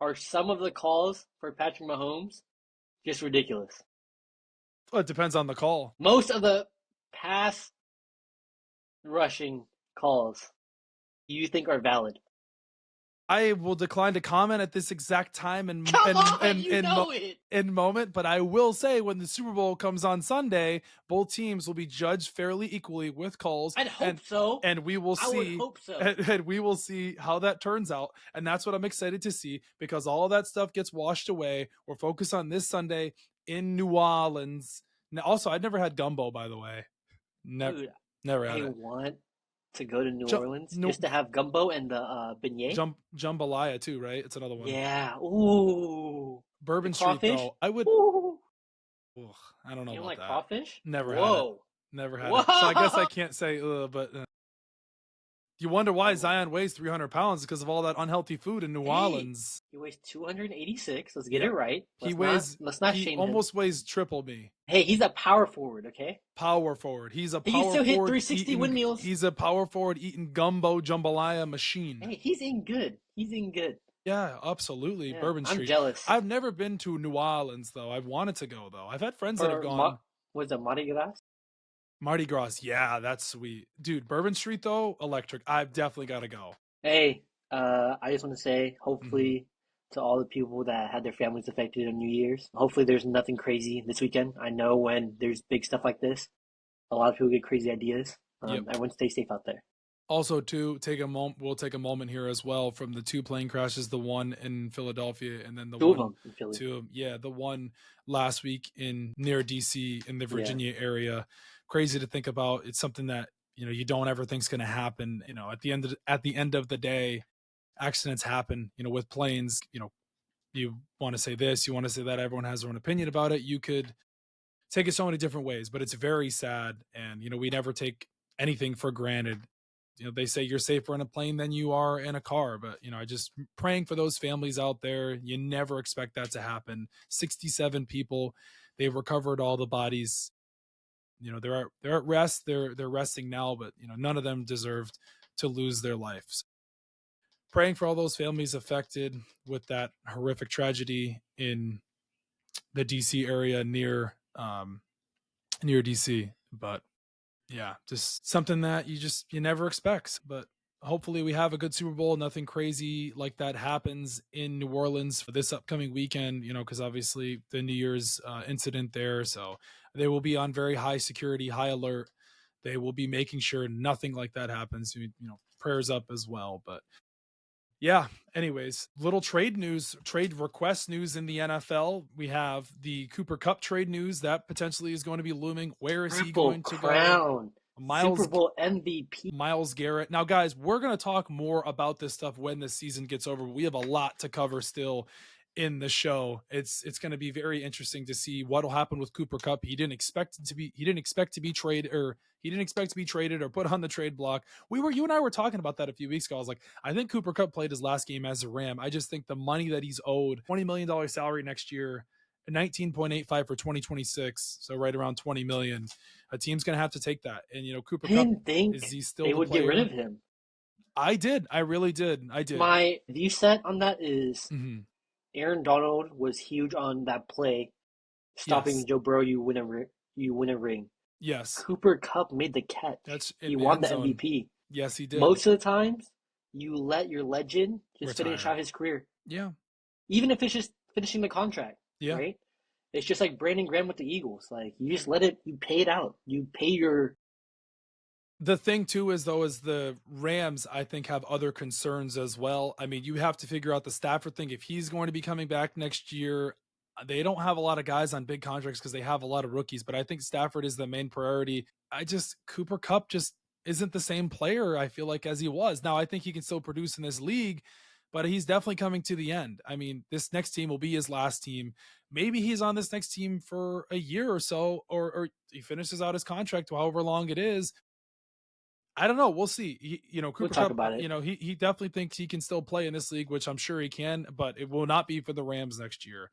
Are some of the calls for Patrick Mahomes just ridiculous? Well, it depends on the call. Most of the pass rushing calls you think are valid? I will decline to comment at this exact time and moment, but I will say when the Super Bowl comes on Sunday, both teams will be judged fairly equally with calls. I'd hope so. And we will see. I would hope so. And we will see how that turns out. And that's what I'm excited to see because all of that stuff gets washed away. We're focused on this Sunday in New Orleans. Now, also, I'd never had gumbo, by the way. Never had it. I want to go to New Orleans just to have gumbo and the beignet. Jambalaya too, right? It's another one. Yeah. Ooh. Bourbon Street though. I would. Ooh. I don't know. You about like that. crawfish? Never had it. Never had it. So I guess I can't say. But You wonder why Zion weighs 300 pounds because of all that unhealthy food in New Orleans. He weighs 286. Let's get it right. Let's not He shame almost him. weighs triple me. Hey, he's a power forward, okay? Power forward. He's a He can power still hit forward 360 windmills. He's a power forward eating gumbo jambalaya machine. Hey, he's in good. He's in good. Yeah, absolutely. Yeah, Bourbon Street. I'm jealous. I've never been to New Orleans though. I've wanted to go though. I've had friends that have gone. Was it Mardi Gras? Mardi Gras. Yeah, that's sweet. Dude, Bourbon Street though, electric. I've definitely got to go. Hey, I just want to say, hopefully, to all the people that had their families affected on New Year's, hopefully there's nothing crazy this weekend. I know when there's big stuff like this, a lot of people get crazy ideas. Everyone stay safe out there. Also, too, we'll take a moment here as well from the 2 plane crashes, the one in Philadelphia and then the two of them in Philly. The one last week near DC in the Virginia area. Crazy to think about. It's something that, you don't ever think is going to happen. At the end of the day, accidents happen, with planes. You want to say this, you want to say that, everyone has their own opinion about it. You could take it so many different ways, but it's very sad. And, we never take anything for granted. They say you're safer in a plane than you are in a car, but I just praying for those families out there. You never expect that to happen. 67 people, they've recovered all the bodies. They're at rest. They're resting now, but none of them deserved to lose their lives. Praying for all those families affected with that horrific tragedy in the DC area near DC, but yeah, just something that you never expect. But hopefully we have a good Super Bowl. Nothing crazy like that happens in New Orleans for this upcoming weekend, because obviously the New Year's incident there. So they will be on very high security, high alert. They will be making sure nothing like that happens. Prayers up as well. But yeah, anyways, little trade request news in the NFL. We have the Cooper Kupp trade news that potentially is going to be looming. Where is he going to go? Super Bowl MVP. Myles Garrett. Now, guys, we're going to talk more about this stuff when the season gets over. We have a lot to cover still in the show. It's going to be very interesting to see what will happen with Cooper Kupp. He didn't expect to be traded or put on the trade block. You and I were talking about that a few weeks ago. I was like, I think Cooper Kupp played his last game as a Ram. I just think the money that he's owed, $20 million salary next year, 19.85 for 2026, so right around 20 million. A team's going to have to take that. And Cooper Kupp, is he still they would player? Get rid of him? I did. I really did. I did. My view set on that is Aaron Donald was huge on that play, stopping Joe Burrow. You win a ring. Yes. Cooper Kupp made the catch. He won the MVP. Yes, he did. Most of the times, you let your legend just finish out his career. Yeah. Even if it's just finishing the contract. Yeah. Right? It's just like Brandon Graham with the Eagles. Like, you just you pay it out. You pay your... The thing, too, is the Rams, I think, have other concerns as well. I mean, you have to figure out the Stafford thing. If he's going to be coming back next year, they don't have a lot of guys on big contracts because they have a lot of rookies, but I think Stafford is the main priority. Cooper Kupp just isn't the same player, I feel like, as he was. Now, I think he can still produce in this league, but he's definitely coming to the end. I mean, this next team will be his last team. Maybe he's on this next team for a year or so, or he finishes out his contract, however long it is. I don't know. We'll see. Cooper Kupp, he definitely thinks he can still play in this league, which I'm sure he can, but it will not be for the Rams next year.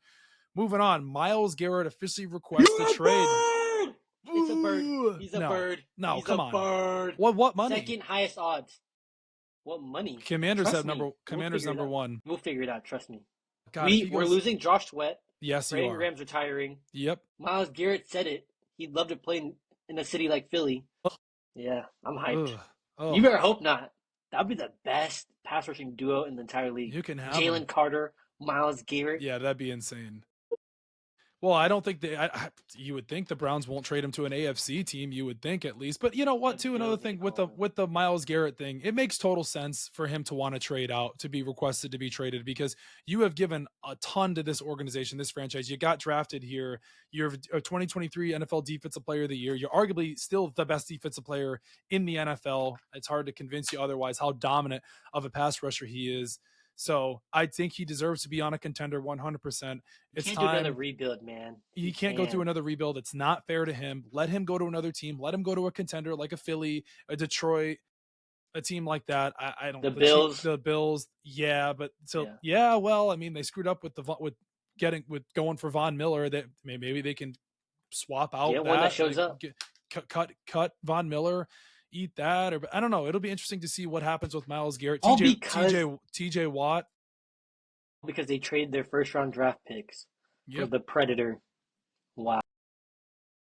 Moving on, Myles Garrett officially requests a trade. It's a bird. He's a bird. No, come on. Bird. What money? Second highest odds. What money? Commanders have number one. We'll figure it out. Trust me. God, we're losing Josh Sweat. Yes, Brandon Graham's retiring. Yep. Myles Garrett said it. He'd love to play in a city like Philly. Yeah, I'm hyped. You better hope not. That'd be the best pass rushing duo in the entire league. You can have Jalen Carter, Myles Garrett. Yeah, that'd be insane. Well, I don't think you would think the Browns won't trade him to an AFC team. You would think, at least. But you know what, too? Another thing with the Myles Garrett thing, it makes total sense for him to want to trade out, to be requested to be traded, because you have given a ton to this organization, this franchise. You got drafted here. You're a 2023 NFL Defensive Player of the Year. You're arguably still the best defensive player in the NFL. It's hard to convince you otherwise how dominant of a pass rusher he is. So I think he deserves to be on a contender 100%. It's time. Do another rebuild, man. He can't go through another rebuild. It's not fair to him. Let him go to another team. Let him go to a contender like a Philly, a Detroit, a team like that. I don't. The Bills. The Bills. Yeah, but well, I mean, they screwed up with going for Von Miller. That maybe they can swap out one that shows up. Cut Von Miller, eat that, or I don't know. It'll be interesting to see what happens with Myles Garrett, TJ Watt, because they trade their first round draft picks for the Predator. Wow.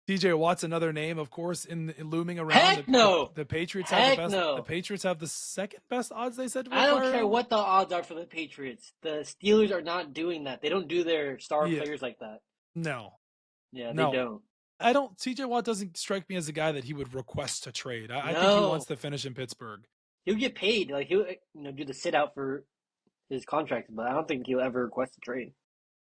TJ Watt's another name, of course, in looming around. Heck no. The Patriots have the best. No. The Patriots have the second best odds. They said. I don't care what the odds are for the Patriots. The Steelers are not doing that. They don't do their star players like that. No. Yeah, they don't. I don't. TJ Watt doesn't strike me as a guy that he would request to trade. I think he wants to finish in Pittsburgh. He'll get paid. Like he'll do the sit out for his contract, but I don't think he'll ever request a trade.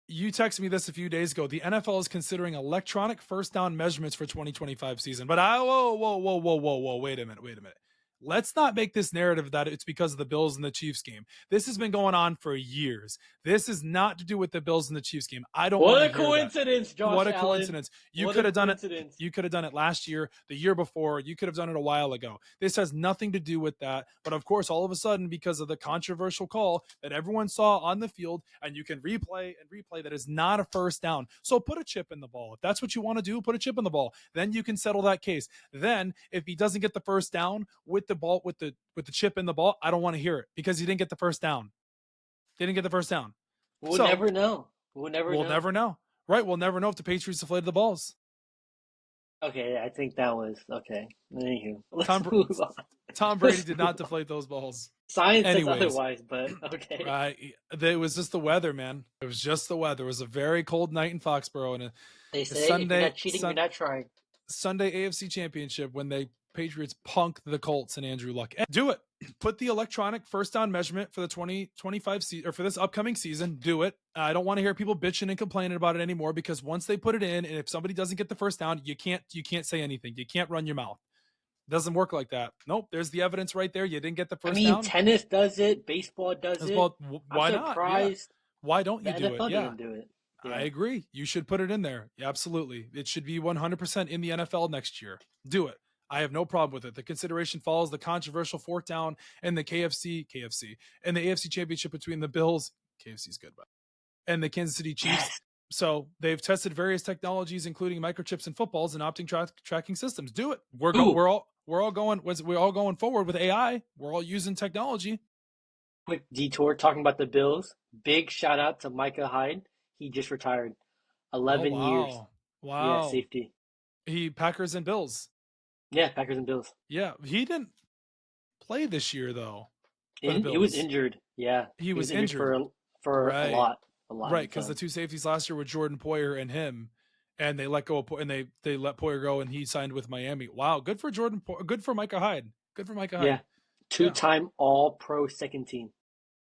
You texted me this a few days ago. The NFL is considering electronic first down measurements for 2025 season. But whoa, wait a minute. Let's not make this narrative that it's because of the Bills and the Chiefs game. This has been going on for years. This is not to do with the Bills and the Chiefs game. I don't. What a coincidence, Josh. What a coincidence! You could have done it. You could have done it last year, the year before. You could have done it a while ago. This has nothing to do with that. But of course, all of a sudden, because of the controversial call that everyone saw on the field, and you can replay, that is not a first down. So put a chip in the ball. If that's what you want to do, put a chip in the ball. Then you can settle that case. Then, if he doesn't get the first down with the ball, with the chip in the ball, I don't want to hear it because he didn't get the first down. We'll never know. We'll never know. Right. We'll never know if the Patriots deflated the balls. Okay. I think that was okay. Anywho, Tom Brady did not deflate those balls. Science says otherwise, but okay. Right. It was just the weather, man. It was just the weather. It was a very cold night in Foxborough. And they say if you're not cheating, you're not trying. Sunday AFC Championship when they Patriots punked the Colts and Andrew Luck. Do it. Put the electronic first down measurement for the 2025 season, or for this upcoming season. Do it. I don't want to hear people bitching and complaining about it anymore, because once they put it in, and if somebody doesn't get the first down, you can't say anything. You can't run your mouth. It doesn't work like that. Nope. There's the evidence right there. You didn't get the first down. Tennis does it. Baseball does it. Why not? Surprised. Yeah. Why don't you do it? Yeah. Do it. Yeah. I agree. You should put it in there. Yeah, absolutely. It should be 100% in the NFL next year. Do it. I have no problem with it. The consideration follows the controversial fourth down and the KFC, and the AFC Championship between the Bills, KFC's good, but, and the Kansas City Chiefs. So they've tested various technologies, including microchips and footballs and optic tracking systems. Do it. We're all going forward with AI. We're all using technology. Quick detour talking about the Bills. Big shout out to Micah Hyde. He just retired. 11 years. Wow. Yeah, safety. Packers and Bills. Yeah, Packers and Bills. Yeah, he didn't play this year though. He was injured. Yeah, he was injured for a lot. Right, because the two safeties last year were Jordan Poyer and him, and they let go of and they let Poyer go, and he signed with Miami. Wow, good for Jordan. Good for Micah Hyde. Yeah, two-time All-Pro second team.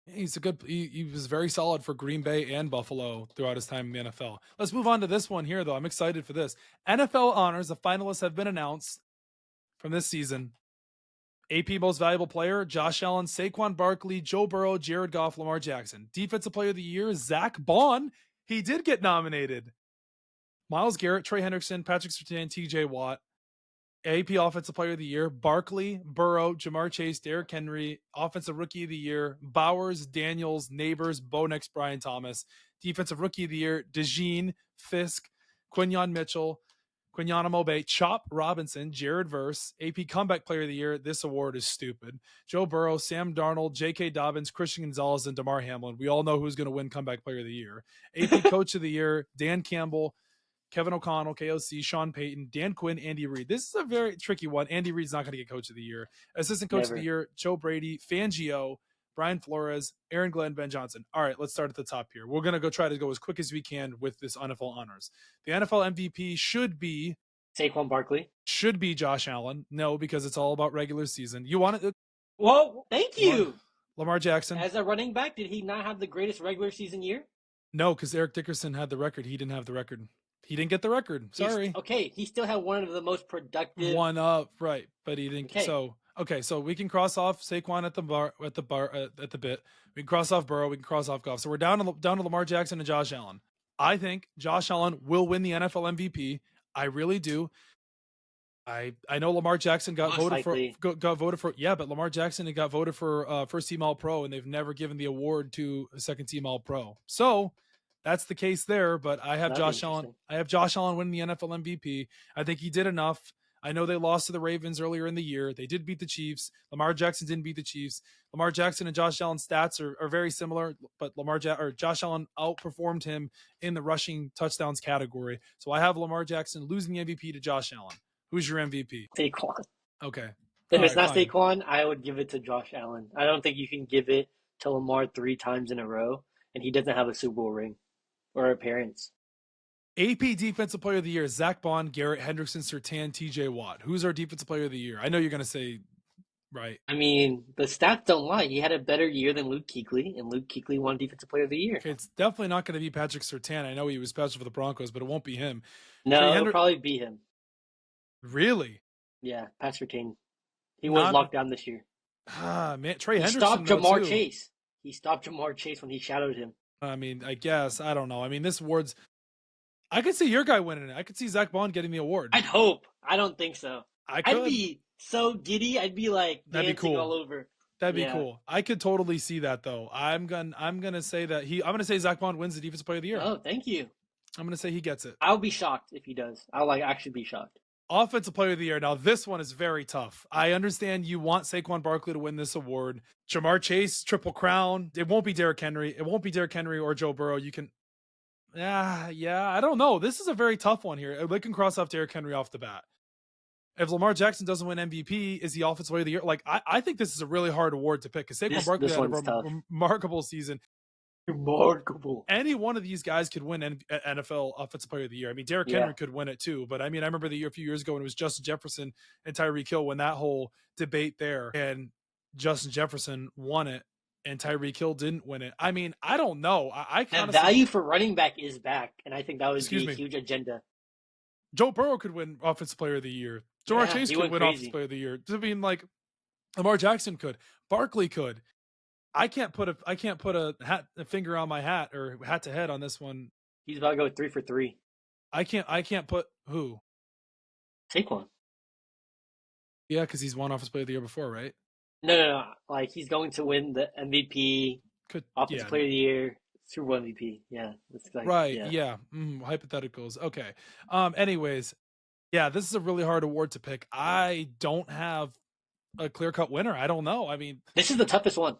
He's he was very solid for Green Bay and Buffalo throughout his time in the NFL. Let's move on to this one here, though. I'm excited for this. NFL honors. The finalists have been announced from this season. AP Most Valuable Player, Josh Allen, Saquon Barkley, Joe Burrow, Jared Goff, Lamar Jackson. Defensive Player of the Year, Zach Bond. He did get nominated. Myles Garrett, Trey Hendrickson, Patrick Surtain, TJ Watt. AP Offensive Player of the Year, Barkley, Burrow, Jamar Chase, Derrick Henry. Offensive Rookie of the Year, Bowers, Daniels, Neighbors, Bo Nix, Brian Thomas. Defensive Rookie of the Year, DeJean, Fisk, Quinyon Mitchell, Quinyon Mobe, Chop Robinson, Jared Verse. AP Comeback Player of the Year, this award is stupid. Joe Burrow, Sam Darnold, J.K. Dobbins, Christian Gonzalez, and DeMar Hamlin. We all know who's going to win Comeback Player of the Year. AP Coach of the Year, Dan Campbell, Kevin O'Connell, KOC, Sean Payton, Dan Quinn, Andy Reid. This is a very tricky one. Andy Reid's not going to get Coach of the Year. Assistant Coach of the Year, Joe Brady, Fangio, Brian Flores, Aaron Glenn, Ben Johnson. All right, let's start at the top here. We're going to try to go as quick as we can with this NFL honors. The NFL MVP should be Saquon Barkley. Should be Josh Allen. No, because it's all about regular season. You want it? Well, thank you. Lamar Jackson. As a running back, did he not have the greatest regular season year? No, because Eric Dickerson had the record. He didn't have the record. He didn't get the record. Sorry. He still had one of the most productive. One up, right? But he didn't. Okay. So we can cross off Saquon at the bit. We can cross off Burrow. We can cross off Goff. So we're down to Lamar Jackson and Josh Allen. I think Josh Allen will win the NFL MVP. I really do. I know Lamar Jackson got Most voted likely. for got voted for, yeah, but Lamar Jackson got voted for first team All Pro, and they've never given the award to a second team All Pro. So that's the case there. But I have That'd be Josh Allen. interesting. I have Josh Allen winning the NFL MVP. I think he did enough. I know they lost to the Ravens earlier in the year. They did beat the Chiefs. Lamar Jackson didn't beat the Chiefs. Lamar Jackson and Josh Allen's stats are very similar, but Josh Allen outperformed him in the rushing touchdowns category. So I have Lamar Jackson losing the MVP to Josh Allen. Who's your MVP? Saquon. Okay. If it's not Saquon, I would give it to Josh Allen. I don't think you can give it to Lamar 3 times in a row, and he doesn't have a Super Bowl ring or appearance. AP Defensive Player of the Year: Zach Bond, Garrett Hendrickson, Surtain, TJ Watt. Who's our Defensive Player of the Year? I know you're going to say, right. I mean, the stats don't lie. He had a better year than Luke Kuechly, and Luke Kuechly won Defensive Player of the Year. Okay, it's definitely not going to be Patrick Surtain. I know he was special for the Broncos, but it won't be him. No, it'll probably be him. Really? Yeah, Patrick Surtain. He was locked down this year. Man, Trey Henderson stopped Jamar Chase. He stopped Jamar Chase when he shadowed him. I mean, I guess. I don't know. I mean, this award's... I could see your guy winning it. I could see Zach Bond getting the award. I'd hope. I don't think so. I'd be so giddy. I'd be like dancing all over. That'd be cool. I could totally see that though. I'm gonna say that I'm gonna say Zach Bond wins the Defensive Player of the Year. Oh, thank you. I'm gonna say he gets it. I'll be shocked if he does. I'll actually be shocked. Offensive Player of the Year. Now, this one is very tough. I understand you want Saquon Barkley to win this award. Jamar Chase, Triple Crown. It won't be Derrick Henry. It won't be Derrick Henry or Joe Burrow. You can... Yeah, I don't know. This is a very tough one here. They can cross off Derrick Henry off the bat. If Lamar Jackson doesn't win MVP, is he Offensive Player of the Year? Like, I think this is a really hard award to pick because Saquon Barkley had a remarkable season. Remarkable. Any one of these guys could win NFL Offensive Player of the Year. I mean, Derrick Henry could win it too. But I mean, I remember a few years ago when it was Justin Jefferson and Tyreek Hill, when that whole debate there, and Justin Jefferson won it and Tyreek Hill didn't win it. I mean, I don't know. I kind of value for running back is back, and I think that would be a huge agenda. Joe Burrow could win Offensive Player of the Year. Jamar Chase could win Offensive Player of the Year. I mean, like, Lamar Jackson could. Barkley could. I can't put a finger on my hat or hat to head on this one. He's about to go 3 for 3. I can't put who? Saquon. Yeah, because he's won Offensive Player of the Year before, right? No. Like, he's going to win the MVP, Offensive Player of the Year, Super Bowl MVP. Yeah, it's like, right. Yeah. Hypotheticals. Okay. Anyways, yeah, this is a really hard award to pick. I don't have a clear-cut winner. I don't know. I mean, this is the toughest one.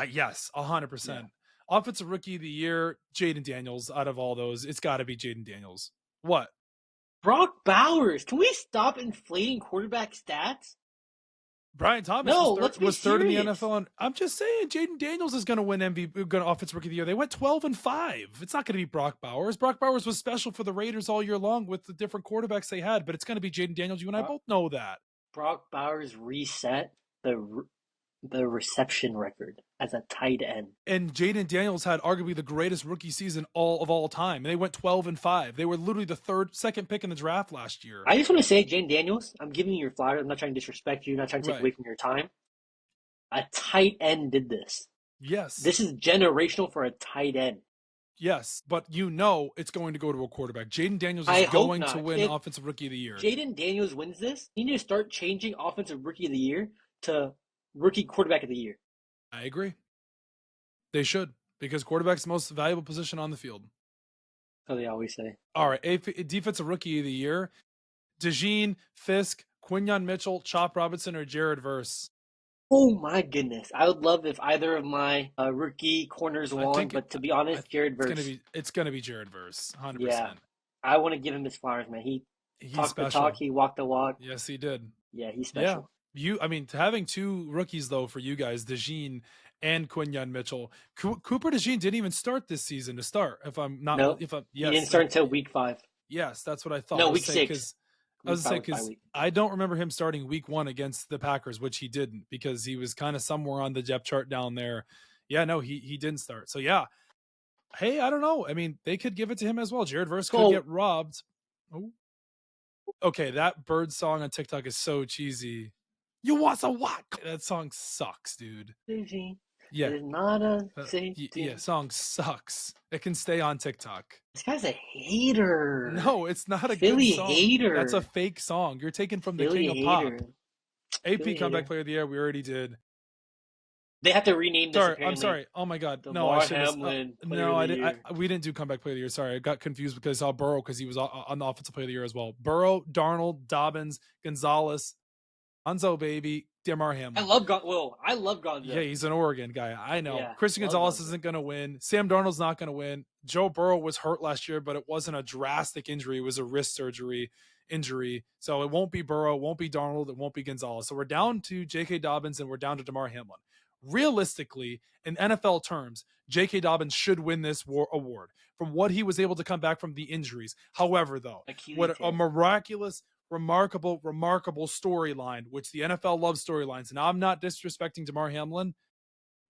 Yes, 100%. Yeah. Offensive Rookie of the Year, Jaden Daniels. Out of all those, it's got to be Jaden Daniels. What? Brock Bowers. Can we stop inflating quarterback stats? Brian Thomas was third in the NFL. And I'm just saying, Jaden Daniels is going to win MVP, going to Offensive Rookie of the Year. They went 12-5. It's not going to be Brock Bowers. Brock Bowers was special for the Raiders all year long with the different quarterbacks they had, but it's going to be Jaden Daniels. You and I both know that. Brock Bowers reset the reception record as a tight end. And Jaden Daniels had arguably the greatest rookie season of all time. And they went 12-5. They were literally the second pick in the draft last year. I just want to say, Jaden Daniels, I'm giving you your flowers. I'm not trying to disrespect you. I'm not trying to take away from your time. A tight end did this. Yes. This is generational for a tight end. Yes, but it's going to go to a quarterback. Jaden Daniels is going to win Offensive Rookie of the Year. Jaden Daniels wins this, you need to start changing Offensive Rookie of the Year to Rookie Quarterback of the Year. I agree. They should, because quarterback's the most valuable position on the field. So they always say. All right, Defensive Rookie of the Year, DeJean, Fisk, Quinyon Mitchell, Chop Robinson, or Jared Verse. Oh my goodness. I would love if either of my rookie corners won, but to be honest, Jared Verse. It's going to be Jared Verse, 100%. Yeah. I want to give him his flowers, man. He talked the talk, he walked the walk. Yes, he did. Yeah, he's special. Yeah. Having two rookies, though, for you guys, DeJean and Quinyon Mitchell. Cooper DeJean didn't even start this season to start, if I'm not... No, he didn't start until week 5. Yes, that's what I thought. No, week 6. I was saying, because I don't remember him starting week 1 against the Packers, which he didn't, because he was kind of somewhere on the depth chart down there. Yeah, no, he didn't start. So, yeah. Hey, I don't know. I mean, they could give it to him as well. Jared Verse could get robbed. Oh. Okay, that bird song on TikTok is so cheesy. You want some what? That song sucks, dude. Yeah. It is not a safety. Yeah, song sucks. It can stay on TikTok. This guy's a hater. No, it's not a good Philly song. hater. That's a fake song. You're taken from Philly the king hater. of pop. AP Philly Comeback hater. Player of the Year, we already did. They have to rename this. Sorry, I'm sorry. Oh my God, no, I should have. No, I didn't. We didn't do Comeback Player of the Year. Sorry, I got confused because I saw Burrow because he was on the Offensive Player of the Year as well. Burrow, Darnold, Dobbins, Gonzalez, Gonzo baby, Damar Hamlin. I love Gonzo. Yeah, he's an Oregon guy. I know. Yeah, Christian Gonzalez isn't going to win. Sam Darnold's not going to win. Joe Burrow was hurt last year, but it wasn't a drastic injury. It was a wrist surgery injury. So it won't be Burrow, it won't be Darnold, it won't be Gonzalez. So we're down to J.K. Dobbins and we're down to Damar Hamlin. Realistically, in NFL terms, J.K. Dobbins should win this award from what he was able to come back from the injuries. However, though, what a miraculous, remarkable storyline, which the NFL loves storylines. And I'm not disrespecting Damar Hamlin.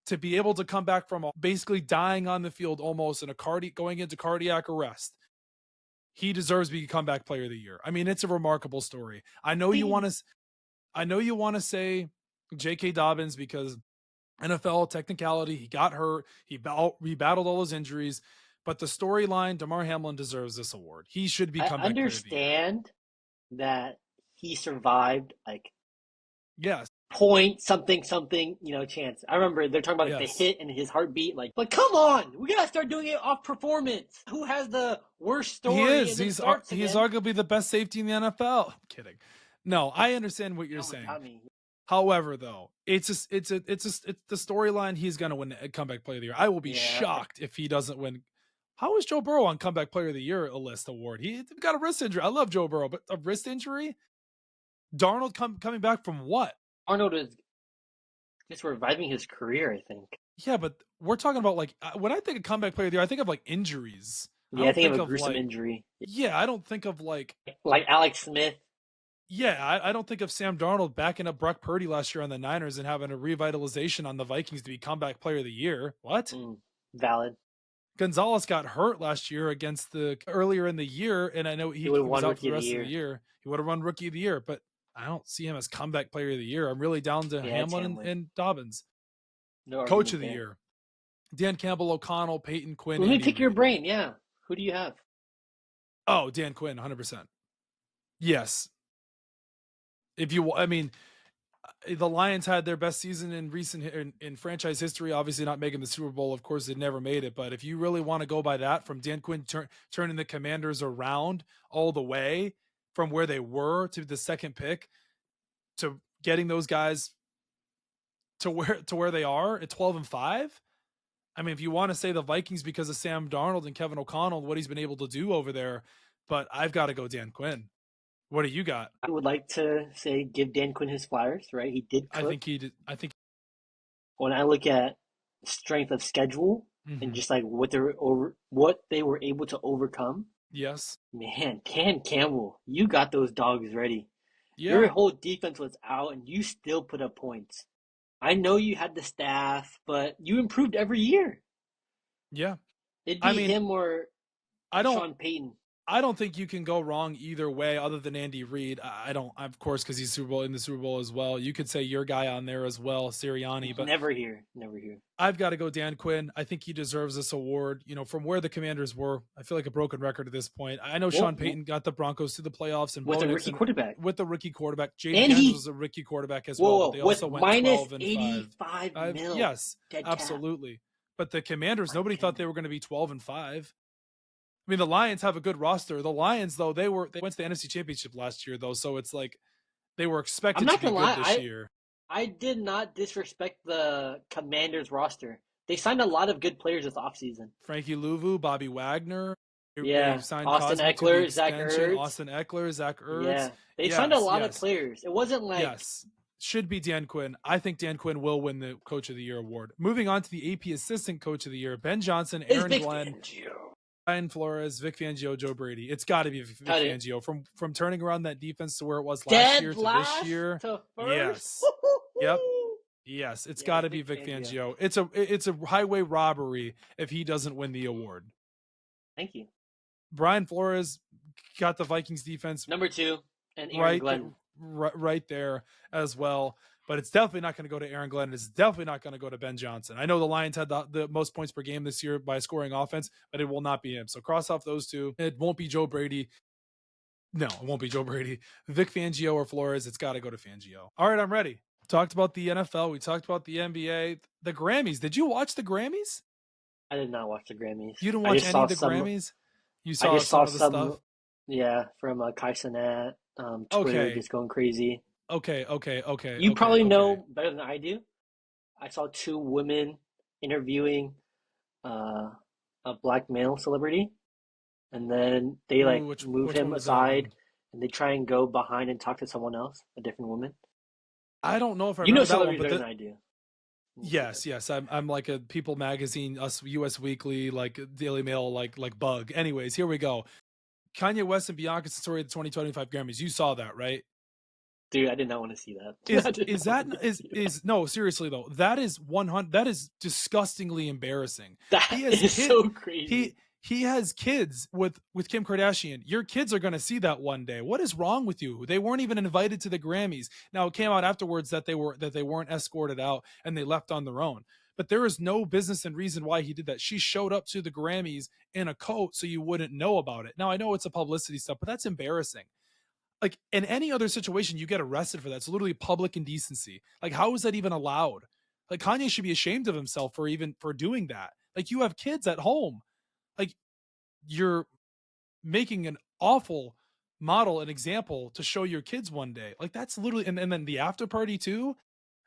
To be able to come back from basically dying on the field almost in going into cardiac arrest, he deserves to be Comeback Player of the Year. I mean, it's a remarkable story. I know you want to say J.K. Dobbins because NFL technicality, he got hurt, he battled all those injuries, but the storyline, Damar Hamlin deserves this award. He should be Comeback Player of the Year. I understand that he survived yes. point something, chance. I remember they're talking about the hit and his heartbeat. But come on, we gotta start doing it off performance. Who has the worst story? He is. He's arguably the best safety in the NFL. I'm kidding. No, I understand what you're saying. However, though, it's the storyline. He's gonna win a Comeback Player of the Year. I will be shocked if he doesn't win. How is Joe Burrow on Comeback Player of the Year list award? He got a wrist injury. I love Joe Burrow, but a wrist injury. Darnold coming back from what? Arnold is just reviving his career, I think. Yeah, but we're talking about when I think of Comeback Player of the Year, I think of injuries. Yeah, I think of a gruesome injury. Yeah, I don't think of like Alex Smith. Yeah, I don't think of Sam Darnold backing up Brock Purdy last year on the Niners and having a revitalization on the Vikings to be Comeback Player of the Year. What? Valid. Gonzalez got hurt last year earlier in the year, and I know he was out for the rest of the year. He would have won Rookie of the Year, but I don't see him as Comeback Player of the Year. I'm really down to Hamlin and Dobbins. No Coach of the Year. Dan Campbell, O'Connell, Peyton Quinn. Let me pick your brain. Yeah. Who do you have? Oh, Dan Quinn, 100%. Yes. The Lions had their best season in franchise history, obviously not making the Super Bowl. Of course, they never made it. But if you really want to go by that, from Dan Quinn turning the Commanders around all the way from where they were to the second pick to getting those guys to where they are at 12-5. I mean, if you want to say the Vikings because of Sam Darnold and Kevin O'Connell, what he's been able to do over there, but I've got to go Dan Quinn. What do you got? I would like to say give Dan Quinn his flowers, right? He did cook. I think he did. When I look at strength of schedule and just what they were able to overcome. Yes. Man, Campbell, you got those dogs ready. Yeah. Your whole defense was out and you still put up points. I know you had the staff, but you improved every year. Yeah. It'd be him or Sean Payton. I don't think you can go wrong either way other than Andy Reid. I don't, of course, because he's in the Super Bowl as well. You could say your guy on there as well, Sirianni. But Never here. I've got to go Dan Quinn. I think he deserves this award. From where the Commanders were, I feel like a broken record at this point. I know Sean Payton got the Broncos to the playoffs. And with a rookie quarterback. With the rookie quarterback. Jaden Daniels was a rookie quarterback as well. But they also went minus 12-5. $85 million. Yes, absolutely. But the Commanders, nobody thought they were going to be 12-5. I mean, the Lions have a good roster. The Lions, though, they went to the NFC Championship last year, though, so it's they were expected to be good this year. I did not disrespect the Commanders roster. They signed a lot of good players this offseason. Frankie Louvu, Bobby Wagner. Yeah, Austin Eckler, Zach Ertz. Yeah, they signed a lot of players. It wasn't Yes, should be Dan Quinn. I think Dan Quinn will win the Coach of the Year award. Moving on to the AP Assistant Coach of the Year, Ben Johnson, Aaron Glenn. Brian Flores, Vic Fangio, Joe Brady. It's got to be Vic Fangio from turning around that defense to where it was last year to this year. Yes. Yep. Yes, it's got to be Vic Fangio. It's a highway robbery if he doesn't win the award. Thank you. Brian Flores got the Vikings defense number 2, and Aaron Glenn right there as well. but it's definitely not going to go to Aaron Glenn. It's definitely not going to go to Ben Johnson. I know the Lions had the most points per game this year by scoring offense, but it will not be him. So cross off those two. It won't be Joe Brady. No, it won't be Joe Brady. Vic Fangio or Flores. It's got to go to Fangio. All right, I'm ready. Talked about the NFL. We talked about the NBA. The Grammys. Did you watch the Grammys? I did not watch the Grammys. You didn't watch any of the Grammys? You saw some of the stuff? Yeah, from Kai Cenat, Twitter just going crazy. Okay. You probably know better than I do. I saw two women interviewing a black male celebrity, and then they move him aside, and they try and go behind and talk to someone else, a different woman. I don't know if I remember that one, but better than I do. Yes. I'm like a People Magazine, US Weekly, like Daily Mail, like bug. Anyways, here we go. Kanye West and Beyonce's story at the 2025 Grammys. You saw that, right? Dude, I did not want to see that. No, seriously though, that is 100. That is disgustingly embarrassing. That is so crazy. He has kids with Kim Kardashian. Your kids are going to see that one day. What is wrong with you? They weren't even invited to the Grammys. Now it came out afterwards that they weren't escorted out and they left on their own. But there is no business and reason why he did that. She showed up to the Grammys in a coat so you wouldn't know about it. Now I know it's a publicity stuff, but that's embarrassing. Like in any other situation, you get arrested for that. It's literally public indecency. Like, how is that even allowed? Like, Kanye should be ashamed of himself for doing that. Like, you have kids at home. Like, you're making an awful model, an example to show your kids one day. Like, that's literally, and then the after party too.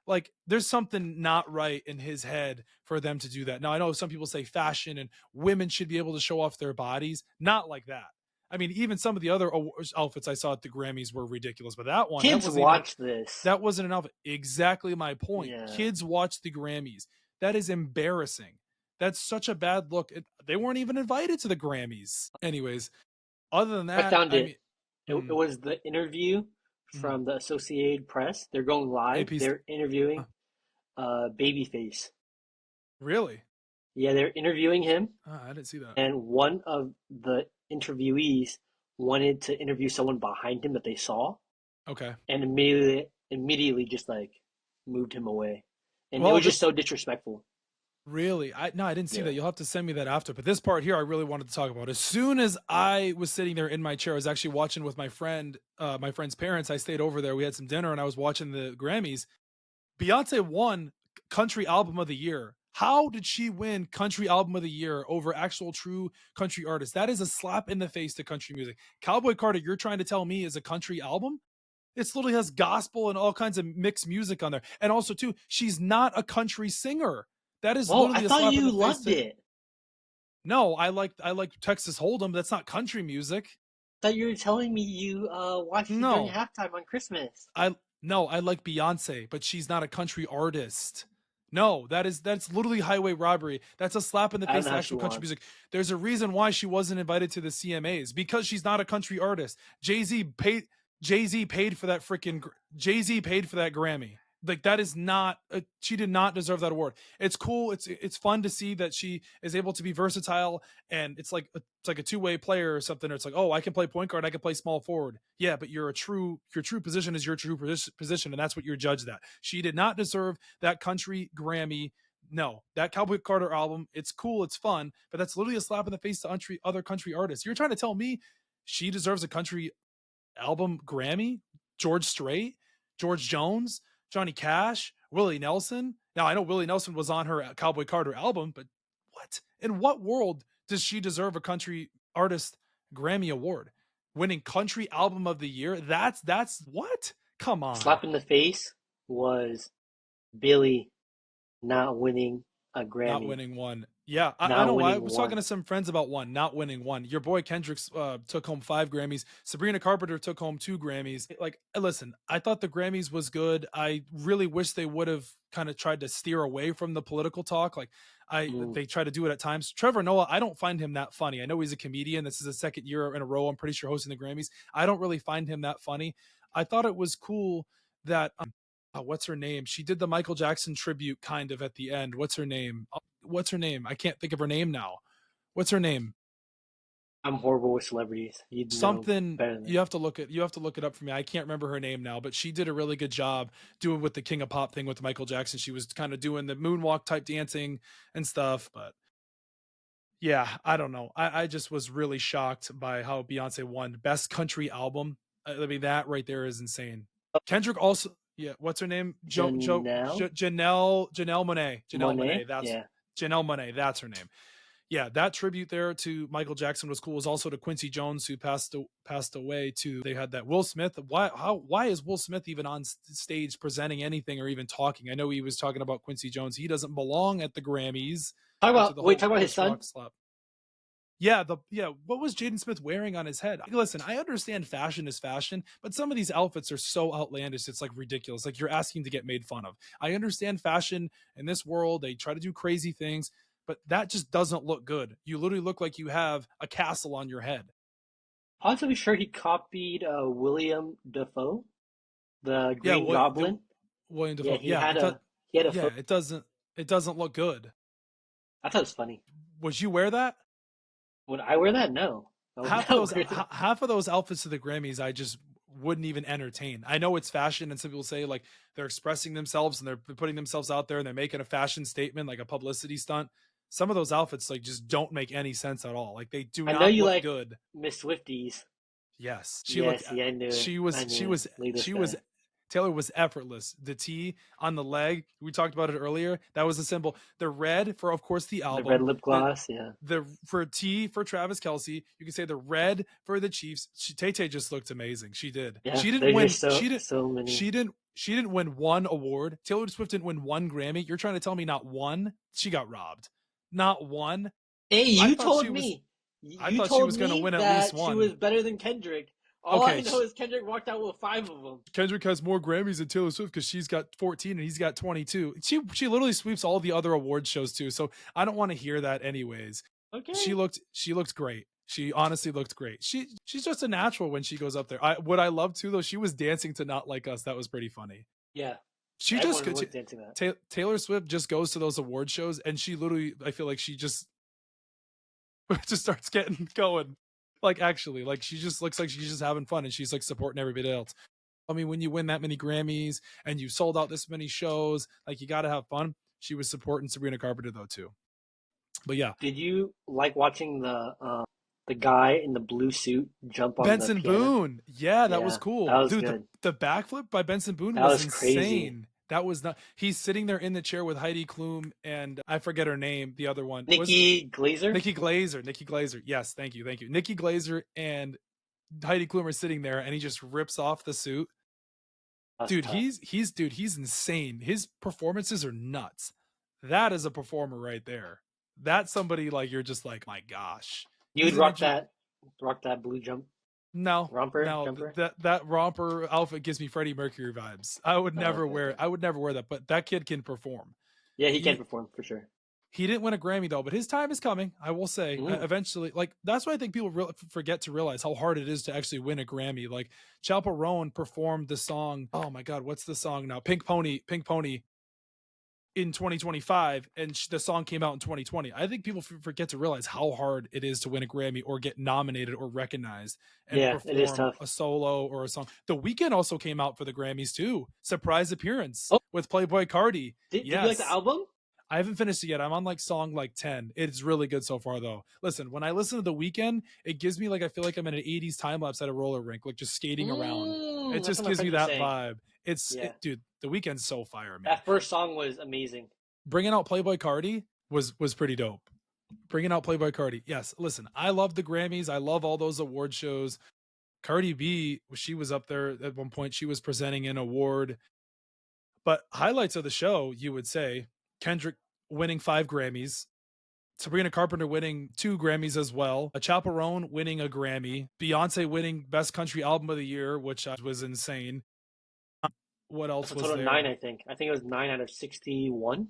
Like, there's something not right in his head for them to do that. Now, I know some people say fashion and women should be able to show off their bodies. Not like that. I mean, even some of the other outfits I saw at the Grammys were ridiculous, but that one, kids watch this. That wasn't an outfit. Exactly my point. Yeah. Kids watch the Grammys. That is embarrassing. That's such a bad look. They weren't even invited to the Grammys. Anyways, other than that, I found it. It was the interview from the Associated Press. They're going live. They're interviewing Babyface. Really? Yeah, they're interviewing him. I didn't see that. And one of the interviewees wanted to interview someone behind him that they saw. Okay. And immediately just like moved him away. And it was just so disrespectful. Really? I didn't see that. You'll have to send me that after. But this part here I really wanted to talk about. As soon as I was sitting there in my chair, I was actually watching with my friend's parents. I stayed over there. We had some dinner and I was watching the Grammys. Beyonce won Country Album of the Year. How did she win Country Album of the Year over actual true country artists? That is a slap in the face to country music. Cowboy Carter, you're trying to tell me is a country album? It literally has gospel and all kinds of mixed music on there. And also, too, she's not a country singer. That is literally a slap in the face. I thought you loved it. No, I like Texas Hold'em. That's not country music. I thought you were telling me you watched it during halftime on Christmas. I like Beyonce, but she's not a country artist. No, that's literally highway robbery. That's a slap in the face of actual country music. There's a reason why she wasn't invited to the CMAs, because she's not a country artist. Jay-Z paid for that Grammy. Like, that is not she did not deserve that award. It's cool. It's fun to see that she is able to be versatile, and it's like a two-way player or something. Or it's like, oh, I can play point guard, I can play small forward. Yeah, but your true position is your true position, and that's what you're judged at. She did not deserve that country Grammy. No, that Cowboy Carter album, it's cool, it's fun, but that's literally a slap in the face to other country artists. You're trying to tell me she deserves a country album Grammy? George Strait, George Jones, Johnny Cash, Willie Nelson. Now, I know Willie Nelson was on her Cowboy Carter album, but what? In what world does she deserve a country artist Grammy award? Winning Country Album of the Year? That's what? Come on. Slap in the face was Billy not winning a Grammy. Not winning one. Yeah, I don't know why. I was talking to some friends about not winning one. Your boy Kendrick took home 5 Grammys. Sabrina Carpenter took home 2 Grammys. Like, listen, I thought the Grammys was good. I really wish they would have kind of tried to steer away from the political talk. Like, they try to do it at times. Trevor Noah, I don't find him that funny. I know he's a comedian. This is his second year in a row, I'm pretty sure, hosting the Grammys. I don't really find him that funny. I thought it was cool that what's her name? She did the Michael Jackson tribute kind of at the end. What's her name? I can't think of her name now. What's her name? I'm horrible with celebrities. You'd know Something better than me. you have to look it up for me. I can't remember her name now, but she did a really good job doing with the King of Pop thing with Michael Jackson. She was kind of doing the moonwalk type dancing and stuff, but yeah, I don't know. I just was really shocked by how Beyonce won Best Country Album. I mean, that right there is insane. Kendrick also, yeah, what's her name? Janelle Janelle Monáe. Janelle Monet. Monáe. That's Yeah. Janelle Monáe. That's her name. Yeah, that tribute there to Michael Jackson was cool. It was also to Quincy Jones, who passed away too. They had that Will Smith. Why is Will Smith even on stage presenting anything or even talking? I know he was talking about Quincy Jones. He doesn't belong at the Grammys after the whole Talk about his Chris son. Rock slap. Yeah, what was Jaden Smith wearing on his head? Listen, I understand fashion is fashion, but some of these outfits are so outlandish, it's like ridiculous. Like you're asking to get made fun of. I understand fashion in this world, they try to do crazy things, but that just doesn't look good. You literally look like you have a castle on your head. I'm also sure he copied William Dafoe, the Yeah, Green Goblin. William Yeah, Dafoe. Yeah, it does. he had a Yeah, foot. it doesn't look good. I thought it was funny. Would you wear that? Would I wear that? No, I would half of not those wear that. half of those outfits to the Grammys I just wouldn't even entertain. I know it's fashion and some people say like they're expressing themselves and they're putting themselves out there and they're making a fashion statement like a publicity stunt. Some of those outfits like just don't make any sense at all. Like they do I know not you look like good. Miss Swifties. Yes. She looked Yes, yeah, I knew it. she I was knew it. Look at this she was guy. Taylor was effortless. The T on the leg, we talked about it earlier. That was a symbol. The red for, of course, the The red album. lip gloss. Yeah. The for T for Travis Kelce. You can say the red for the Chiefs. Tay Tay just looked amazing. She did. Yeah. She didn't There's win. just so many. She didn't win one award. Taylor Swift didn't win one Grammy. You're trying to tell me not one? She got robbed. Not one. Hey, I you thought told she was. me. I You thought she told was going to me win at least that she was one. better than Kendrick. All I Okay, know is Kendrick walked out with 5 of them. Kendrick has more Grammys than Taylor Swift because she's got 14 and he's got 22. She literally sweeps all the other award shows too. So I don't want to hear that anyways. Okay. She looked great. She honestly looked great. She's just a natural when she goes up there. What I love too though, she was dancing to Not Like Us. That was pretty funny. Yeah. She just Everyone was dancing that. Taylor Swift just goes to those award shows and she literally, I feel like she just starts getting going. Like actually, like she just looks like she's just having fun and she's like supporting everybody else. I mean, when you win that many Grammys and you sold out this many shows, like you got to have fun. She was supporting Sabrina Carpenter though too. But yeah, Did you like watching the guy in the blue suit jump on the Benson piano? Boone. Yeah, that was Yeah, that cool. was Dude, good. the backflip by Benson Boone That was was crazy. insane. That was not. He's sitting there in the chair with Heidi Klum and I forget her name. The other one was Nikki Glazer. Nikki Glazer. Nikki Glazer. Yes, thank you. Nikki Glazer and Heidi Klum are sitting there, and he just rips off the suit. That's Dude, tough. he's insane. His performances are nuts. That is a performer right there. That's somebody like you're just like, my gosh. You would rock that blue romper jumper. That romper outfit gives me Freddie Mercury vibes. I would never wear that, but that kid can perform. Yeah, he can perform for sure. He didn't win a Grammy though, but his time is coming. I will say eventually. Like that's why I think people forget to realize how hard it is to actually win a Grammy. Like Chappell Roan performed the song. Oh my God, what's the song now? Pink Pony in 2025, and the song came out in 2020. I think people forget to realize how hard it is to win a Grammy or get nominated or recognized and it is perform tough. a solo or a song. The Weeknd also came out for the Grammys too. Surprise appearance with Playboy Cardi. Did you like the album? I haven't finished it yet. I'm on like song 10. It's really good so far though. Listen, when I listen to The Weeknd, it gives me like I feel like I'm in an 80s time lapse at a roller rink, like just skating around. It just gives me that vibe. Dude, The Weeknd's so fire, man. That first song was amazing. Bringing out Playboy Cardi was pretty dope. Bringing out Playboy Cardi. Yes, listen, I love the Grammys. I love all those award shows. Cardi B, she was up there at one point. She was presenting an award. But highlights of the show, you would say, Kendrick winning 5 Grammys, Sabrina Carpenter winning 2 Grammys as well, a Chappell Roan winning a Grammy, Beyonce winning Best Country Album of the Year, which was insane. What else was there? 9, I think. I think it was 9 out of 61.